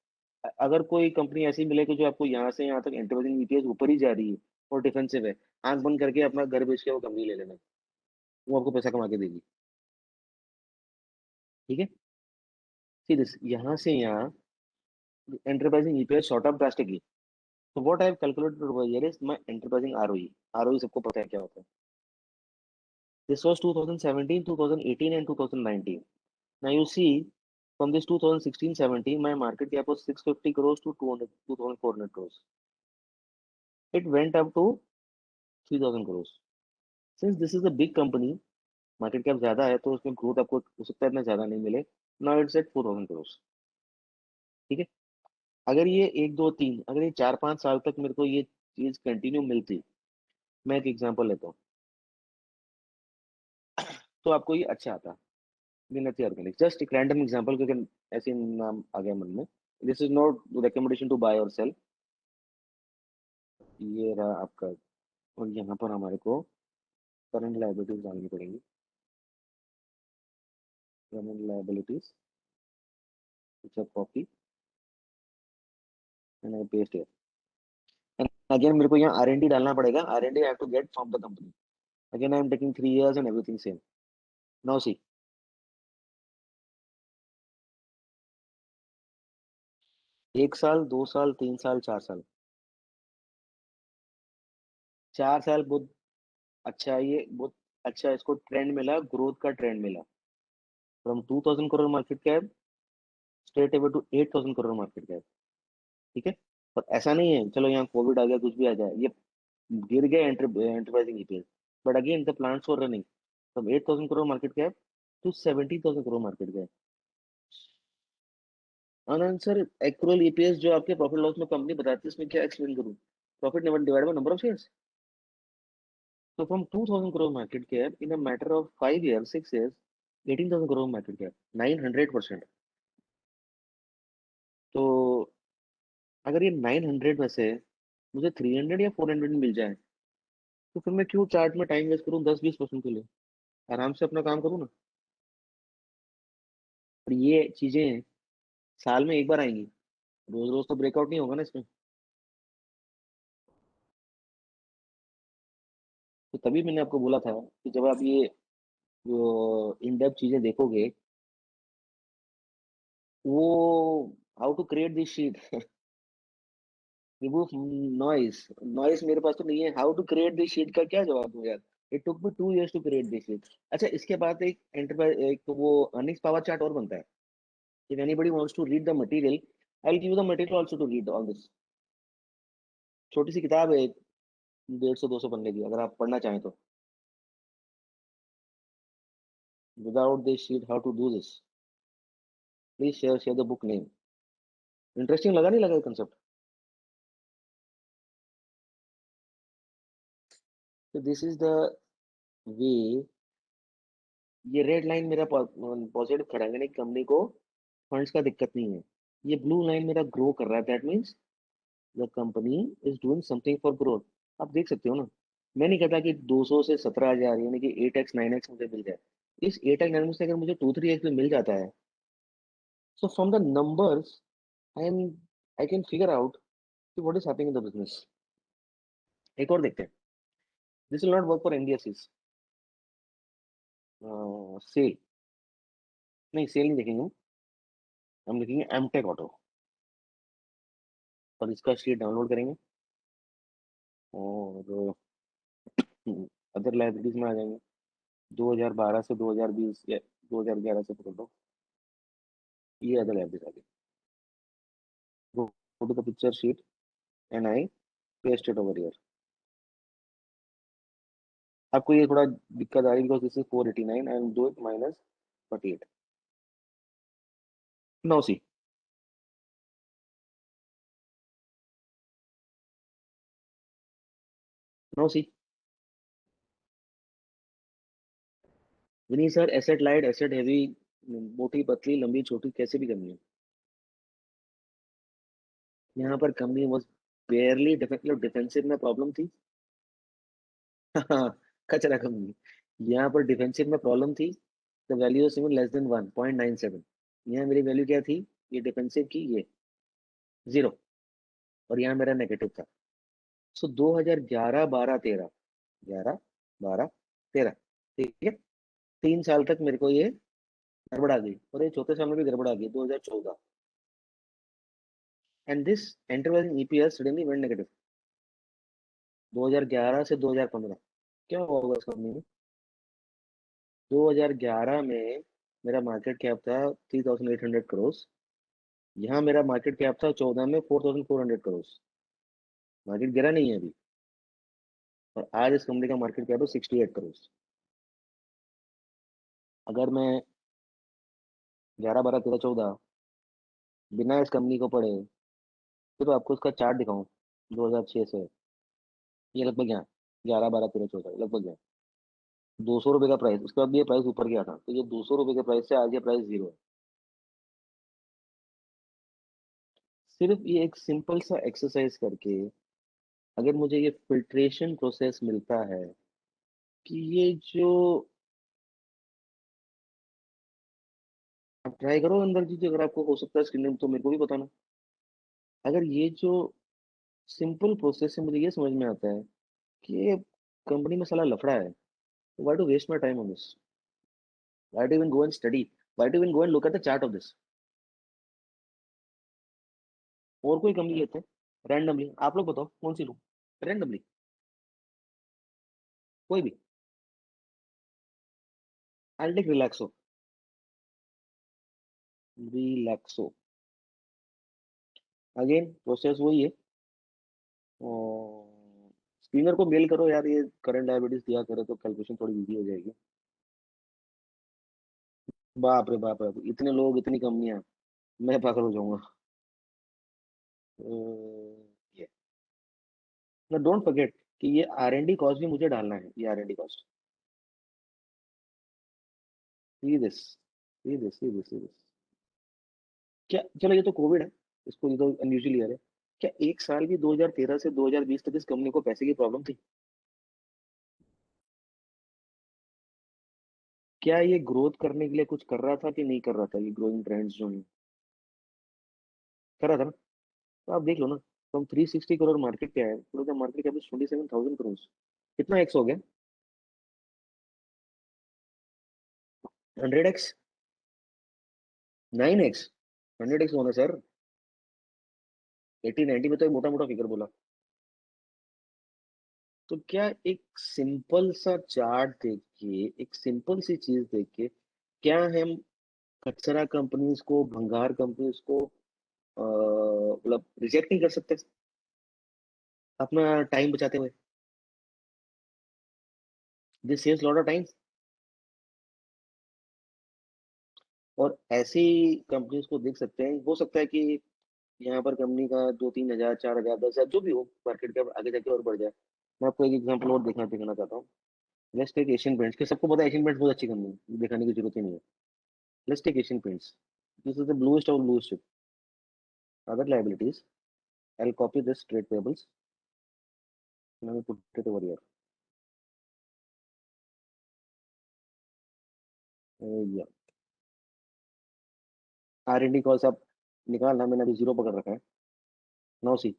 अगर कोई कंपनी ऐसी मिले कि जो आपको यहाँ से यहाँ तक एंटरप्राइजिंग ईपीएस ऊपर ही जा रही है और डिफेंसिव है, आंख बंद करके अपना घर बेच के वो कंपनी ले लेना, वो आपको पैसा कमा के देगी, ठीक है। सी दिस, यहाँ से यहाँ enterprising EPS shot up drastically. तो what I have calculated over here is my enterprising ROE. ROE सबको पता है क्या होता है। This was 2017, 2018 and 2019। Now you see, from this 2016-17, my market cap was 650 crores to 2,400 crores. It went up to 3,000 crores. Since this is a big company, market cap ज्यादा है तो उसमें growth आपको हो सकता है इतना ज्यादा नहीं मिले। Now it's at 4,000 crores, ठीक है। अगर ये 1 2 3, अगर ये 4 5 साल तक मेरे को ये चीज कंटिन्यू मिलती, मैं एक एग्जांपल लेता हूँ, तो आपको ये अच्छा आता। विनती ऑर्गेनिक, जस्ट एक रैंडम एग्जांपल, क्योंकि ऐसे नाम आ गया मन में। This is not recommendation to buy और सेल। ये रहा आपका, और यहाँ पर हमारे को करंट लायबिलिटीज डालनी पड़ेंगी। Current liabilities, it's a copy and I paste here. And again मेरे को यहाँ आर&डी डालना पड़ेगा। R and D I have to get from the company. Again I am taking 3 years and everything same. Now see, 1 साल, 2 साल, 3 साल, 4 साल। 4 साल बहुत अच्छा है, ये बहुत अच्छा है। इसको ट्रेंड मिला, ग्रोथ का ट्रेंड मिला, from 2,000 crore market cap straight away to 8,000 crore market cap, ठीक है। पर ऐसा नहीं है चलो यहाँ कोविड आ गया कुछ भी आ जाए, ये गिर गया enterprising EPS. But again the plants were running from 8,000 crore market cap to 17,000 crore market cap. Anand sir, actual EPS जो आपके प्रॉफिट लॉस में कंपनी बताती है, इसमें क्या एक्सप्लेन करूँ? Profit never divide by number of shares. तो from 2,000 crore market cap in a matter of 5 years, 6 years, 18,000 crore market cap, 900%। तो अगर ये 900 में से मुझे 300 या 400 मिल जाए, तो फिर मैं क्यों चार्ट में टाइम वेस्ट करूँ 10-20% के लिए? आराम से अपना काम करूँ ना। और ये चीजें साल में एक बार आएंगी, रोज रोज तो ब्रेकआउट नहीं होगा ना इसमें। तो तभी मैंने आपको बोला था कि जब आप ये इन डेप्थ चीजें देखोगे, वो how to create this sheet, remove noise. Noise मेरे पास तो नहीं है। How to create this sheet का क्या जवाब दूं यार? It took me 2 years to create this sheet. अच्छा, इसके बाद एक एंटरप्राइज, एक तो वो अर्निंग्स पावर चार्ट और बनता है। If anybody wants to read the material, I will give you the material also to read all this. छोटी सी किताब है, 150-200 पन्ने की, अगर आप पढ़ना चाहें तो। Without this sheet how to do this, please share the book name. Interesting लगा, नहीं लगा कंसेप्ट? तो दिस इज द वे। ये रेड लाइन मेरा पॉजिटिव खड़ा है, यानी कंपनी को फंड्स का दिक्कत नहीं है। ये ब्लू लाइन मेरा ग्रो कर रहा है, that means the company is doing something for growth. आप देख सकते हो ना, मैं नहीं कहता कि 200 से 17,000 यानी कि 8x 9x मुझे मिल जाए। इस 8x 9x से अगर मुझे 2-3x भी मिल जाता है, so from the numbers I am I can figure out कि what is happening in the business. एक और देखते हैं। This will not work for NBFCs. Sale, नहीं सेल नहीं देखेंगे, हम देखेंगे एमटेक ऑटो। और इसका शीट डाउनलोड करेंगे और अदर लाइब्रेरीज में आ जाएंगे। 2012 से 2020 या 2011 से पकड़ लो, ये अदर लाइब्रेरीज आ गई। Go to the picture sheet and I paste it over here. आपको ये थोड़ा दिक्कत आ रही है because this is 489 and do it minus 48। Now see, now see Vini sir, asset light, asset heavy, मोटी पतली लंबी छोटी कैसे भी करनी है। यहाँ पर कंपनी वाज बेयरली डिफेंसिव में प्रॉब्लम थी। कचरा कंपनी। यहाँ पर डिफेंसिव में प्रॉब्लम थी। The value of less than 1.97। यहाँ मेरी वैल्यू क्या थी, ये डिफेंसिव की, ये 0, और यहाँ मेरा नेगेटिव था। सो 2011 12 13, 11 12 13, ठीक है। 3 साल तक मेरे को ये गड़बड़ आ गई, और ये चौथे साल में भी गड़बड़ आ गई 2014। And this enterprise EPS suddenly went negative 2011 से 2015। क्या होगा इस कंपनी में? 2011 में मेरा मार्केट कैप था 3,800 करोड़। यहाँ मेरा मार्केट कैप था 14 में 4,400 करोड़। मार्केट गिरा नहीं है अभी, और आज इस कंपनी का मार्केट कैप है 68 करोड़। अगर मैं 11 12 13 14 बिना इस कंपनी को पढ़े तो आपको इसका चार्ट दिखाऊं 2006 से, ये लगभग यहाँ 11 12 13 14 लगभग यहाँ 200 रुपये का प्राइस, उसके बाद भी ये प्राइस ऊपर गया था, तो ये 200 रुपये के प्राइस से आज ये प्राइस 0 है। सिर्फ ये एक सिंपल सा एक्सरसाइज करके अगर मुझे ये फिल्ट्रेशन प्रोसेस मिलता है कि ये जो, आप ट्राई करो अंदर जी, अगर आपको हो सकता है स्क्रीन में तो मेरे को भी बताना। अगर ये जो सिंपल प्रोसेस से मुझे ये समझ में आता है कि ये कंपनी में साला लफड़ा है, why to waste my time on this? Why to even go and study? Why to even go and look at the chart of this? और कोई कंपनी लेते हैं रैंडमली, आप लोग बताओ कौन सी लूं रैंडमली, कोई भी। I take Relaxo. Relaxo again process वही है। और स्क्रीनर को मेल करो यार, ये करंट डायबिटीज दिया करे तो कैलकुलेशन थोड़ी इजी हो जाएगी। बाप रे बाप रे, इतने लोग इतनी कंपनियां, मैं पागल हो जाऊंगा। ये ना, डोंट फॉरगेट कि ये R&D कॉस्ट भी मुझे डालना है, ये R&D cost. See this, see this, see this, see this. क्या, चलो ये तो कोविड है, इसको ये तो अनयूजुअल ईयर है। क्या एक साल भी 2013 से 2020 तक इस कंपनी को पैसे की प्रॉब्लम थी? क्या ये ग्रोथ करने के लिए कुछ कर रहा था कि नहीं कर रहा था? ये ग्रोइंग ट्रेंड्स जो है कर रहा था ना? तो आप देख लो ना, तो हम 360 करोड़ मार्केट क्या है, पूरा मार्केट कैप 27,000 करोड़। कितना एक्स हो गया? 100x, 9x, 100x होना सर। 80 90 में तो एक मोटा मोटा फिगर बोला। तो क्या एक सिंपल सा चार्ट देख के, एक सिंपल सी चीज देख के, क्या हम कचरा कंपनीज को, भंगार कंपनीज को मतलब रिजेक्ट नहीं कर सकते अपना टाइम बचाते हुए? This saves lot of time. और ऐसी कंपनीज को देख सकते हैं, हो सकता है कि यहाँ पर कंपनी का 2-3 हजार, 4 हजार, 10 हजार जो भी हो, मार्केट कैप आगे जाके और बढ़ जाए। मैं आपको एक एग्जांपल और दिखाना चाहता हूँ। लेट्स टेक एशियन पेंट्स, कि सबको पता है एशियन पेंट्स बहुत अच्छी कंपनी है, दिखाने की जरूरत ही नहीं है। Let's take Asian Paints, this is the bluest of bluest chip. Other liabilities, I'll copy this trade payables and I will put it over here. Yeah. R&D cost आप निकालना, मैंने अभी जीरो पकड़ रखा है। Now see,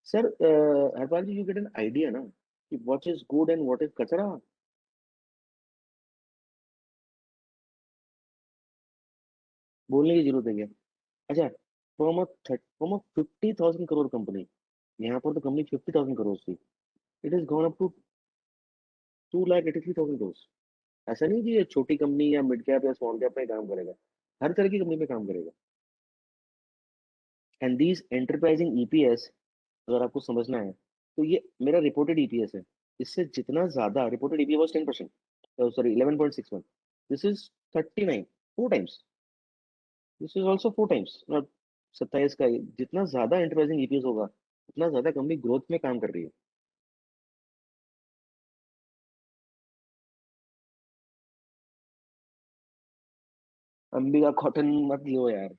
sir Harpal ji, you get an idea ना कि what is good and what is कचरा। बोलने की जरूरत है क्या? अच्छा, फ्रॉम अ 50,000 करोड़ कंपनी, यहाँ पर तो कंपनी 50,000 करोड़ थी, it is gone up to 2,83,000 crore. ऐसा नहीं कि ये छोटी कंपनी या मिड कैप या स्मॉल कैप में काम करेगा, हर तरह की कंपनी में काम करेगा। एंड दीज एंटरप्राइजिंग ईपीएस, अगर आपको समझना है, तो ये मेरा रिपोर्टेड ईपीएस है। इससे जितना ज्यादा reported EPS was 10%, sorry 11.61, this is 39, 4 times. This is also 4 times, 27 का। जितना ज्यादा एंटरप्राइजिंग ईपीएस होगा, उतना ज्यादा कंपनी ग्रोथ में काम कर रही है। अंबिका कॉटन मत लो यार,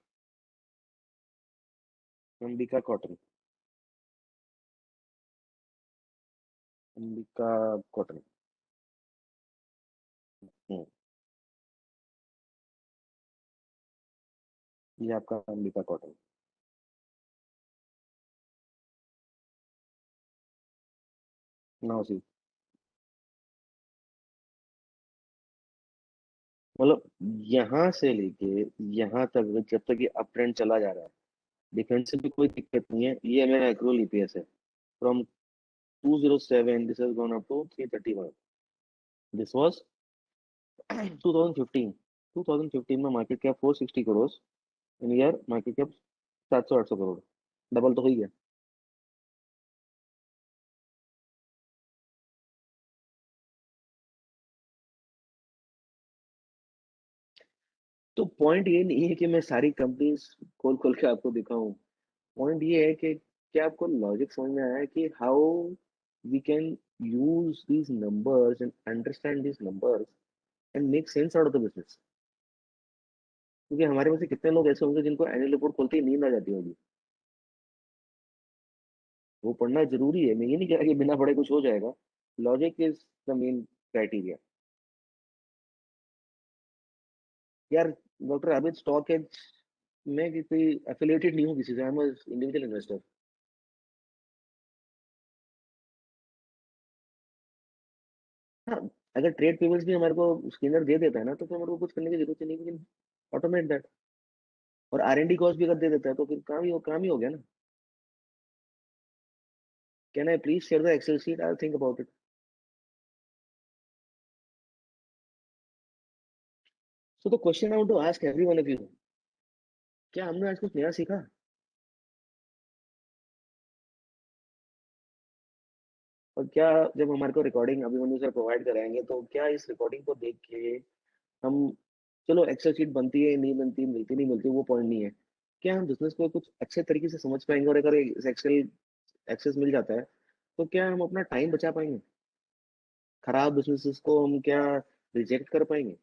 अंबिका कॉटन, अंबिका कॉटन। हम्म, ये आपका अंबिका कॉटन। नाउ सी, मतलब यहाँ से लेके यहाँ तक, जब तक ये अप ट्रेंड चला जा रहा है, डिफेंस से भी कोई दिक्कत नहीं है। ये मेरा एक्रोल ईपीएस है, from 207 this has gone up to 331। This was 2015, 2015 में market cap 460 crore, in year market cap 700-800 crore, double तो हो ही गया। तो पॉइंट ये नहीं है कि मैं सारी कंपनीज खोल खोल के आपको दिखाऊं। पॉइंट ये है कि क्या आपको लॉजिक समझ में आया कि how we can use these numbers and understand these numbers and make sense out of the business. क्योंकि हमारे में से कितने लोग ऐसे होंगे जिनको एनुअल रिपोर्ट खोलते ही नींद आ जाती होगी। वो पढ़ना जरूरी है, मैं ये नहीं कह रहा कि बिना पढ़े कुछ हो जाएगा। Logic is the main criteria. यार डॉक्टर आबिद, स्टॉक एज मैं कोई एफिलिएटेड नहीं हूँ किसी से, आई एम इंडिविजुअल इन्वेस्टर। हाँ, अगर ट्रेड पेबल्स भी हमारे को स्कैनर दे देता है ना, तो फिर हमारे को कुछ करने की जरूरत ही नहीं, लेकिन ऑटोमेट दैट। और R&D कॉस्ट भी अगर दे देता है तो फिर काम ही हो गया ना। Can I please share the excel sheet, I think about it. So the question I want to ask every one of you, क्या हमने आज कुछ नया सीखा? और क्या, जब हमारे को रिकॉर्डिंग अभिमन्यु सर प्रोवाइड कराएंगे, तो क्या इस रिकॉर्डिंग को देख के हम, चलो एक्सेल शीट बनती है नहीं बनती, मिलती नहीं मिलती, वो पॉइंट नहीं है, क्या हम बिजनेस को कुछ अच्छे तरीके से समझ पाएंगे? और अगर एक्सेल एक्सेस मिल जाता है, तो क्या हम अपना टाइम बचा पाएंगे? खराब बिजनेसेस को हम क्या रिजेक्ट कर पाएंगे?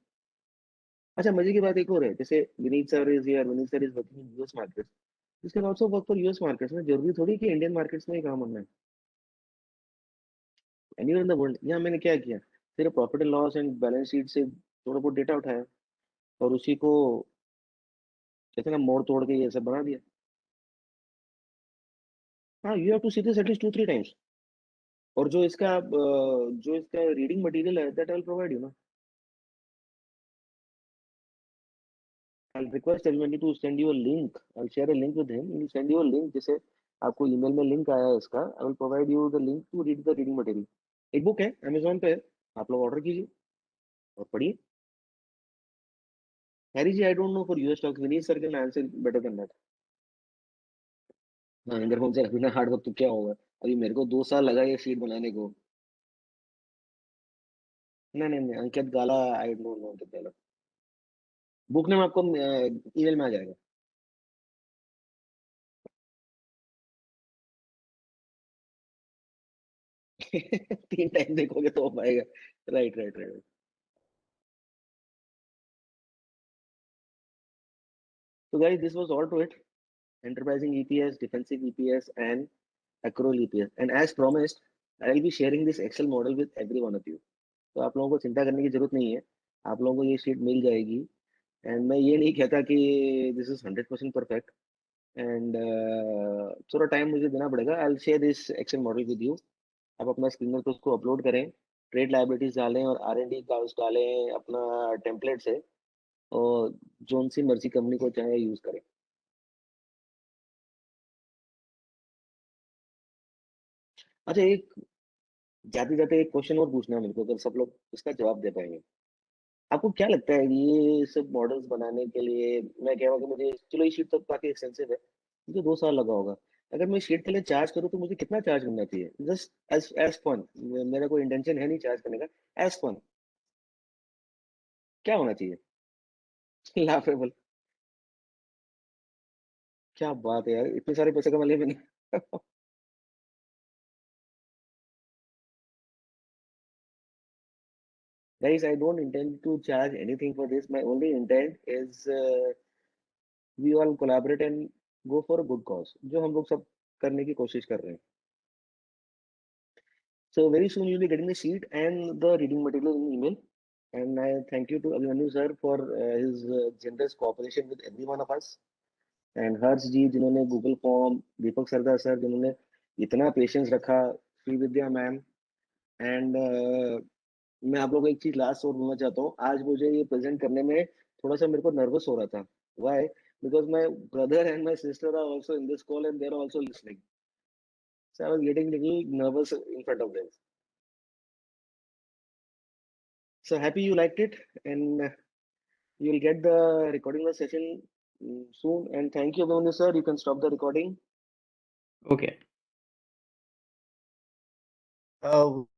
अच्छा, मजे की बात एक और है, जैसे Vineet sir is here, Vineet sir is working in US market, this can also work for US markets में। जरूरी थोड़ी कि इंडियन मार्केट्स में ही काम करना है। Anywhere in the world. यहाँ मैंने क्या किया, सिर्फ profit and loss and balance sheet से थोड़ा बहुत डेटा उठाया और उसी को कहते हैं ना मोड़ तोड़ के ये सब बना दिया। हाँ, you have to see this at least 2-3 times. और जो इसका रीडिंग मटेरियल है, that I will provide you ना। I'll request everybody to send you a link. I'll share a link with him. He'll send you a link, जैसे आपको ईमेल में लिंक आया है इसका, I will provide you the link to read the reading material. एक बुक है अमेजोन पे, आप लोग ऑर्डर कीजिए और पढ़िए। Harry ji, I don't know for US stocks, Vineet sir can answer better than that. हाँ, इंद्र होम से बिना हार्ड वर्क तो क्या होगा? अभी मेरे को 2 साल लगा ये शीट बनाने को। नहीं नहीं नहीं, Ankit Gala, I don't know Ankit Gala. Book name आपको ईमेल में आ जाएगा। तीन टाइम देखोगे तो हो पाएगा। Right right right. So guys, this was all to it. Enterprising EPS, defensive EPS, and accrual EPS. And as promised, I will be sharing this Excel model with every one of you. तो आप लोगों को चिंता करने की जरूरत नहीं है, आप लोगों को ये शीट मिल जाएगी। एंड मैं ये नहीं कहता कि दिस इज 100% परफेक्ट, एंड थोड़ा टाइम मुझे देना पड़ेगा। I will share this excel model with you. आप अपना स्क्रीनर पे उसको अपलोड करें, ट्रेड लायबिलिटीज डालें और R&D काउंट्स डालें अपना टेम्पलेट से, और जोन सी मर्जी कंपनी को चाहे यूज करें। अच्छा, एक जाते जाते एक क्वेश्चन और पूछना है मेरे को, अगर सब लोग इसका जवाब दे पाएंगे। आपको क्या लगता है ये सब मॉडल्स बनाने के लिए, मैं कह रहा हूँ कि मुझे, चलो ये शीट तो काफी एक्सपेंसिव है, मुझे 2 साल लगा होगा, अगर मैं शीट के लिए चार्ज करूँ तो मुझे कितना चार्ज करना चाहिए? जस्ट एज एज फन, मेरा कोई इंटेंशन है नहीं चार्ज करने का, एज फन क्या होना चाहिए? लाफेबल। क्या बात है यार, इतने सारे पैसे कमा लिए मैंने। Guys, I don't intend to charge anything for this. My only intent is we all collaborate and go for a good cause, जो हम लोग सब करने की कोशिश कर रहे हैं। So very soon you'll be getting the sheet and the reading material in email. And I thank you to Abhimanyu sir for his generous cooperation with every one of us. And हर्ष जी जिन्होंने गूगल फॉर्म, दीपक सरदार सर जिन्होंने इतना पेशेंस रखा, श्री विद्या मैम, एंड मैं आप लोगों को एक चीज लास्ट और बोलना चाहता हूँ। आज मुझे ये प्रेजेंट करने में थोड़ा सा मेरे को नर्वस हो रहा था। Why? Because my brother and my sister are also in this call and they are also listening, so I was getting little nervous in front of them. So happy you liked it, and you will get the recording of the session soon. And thank you, Abhimanyu sir. You can stop the recording. Okay.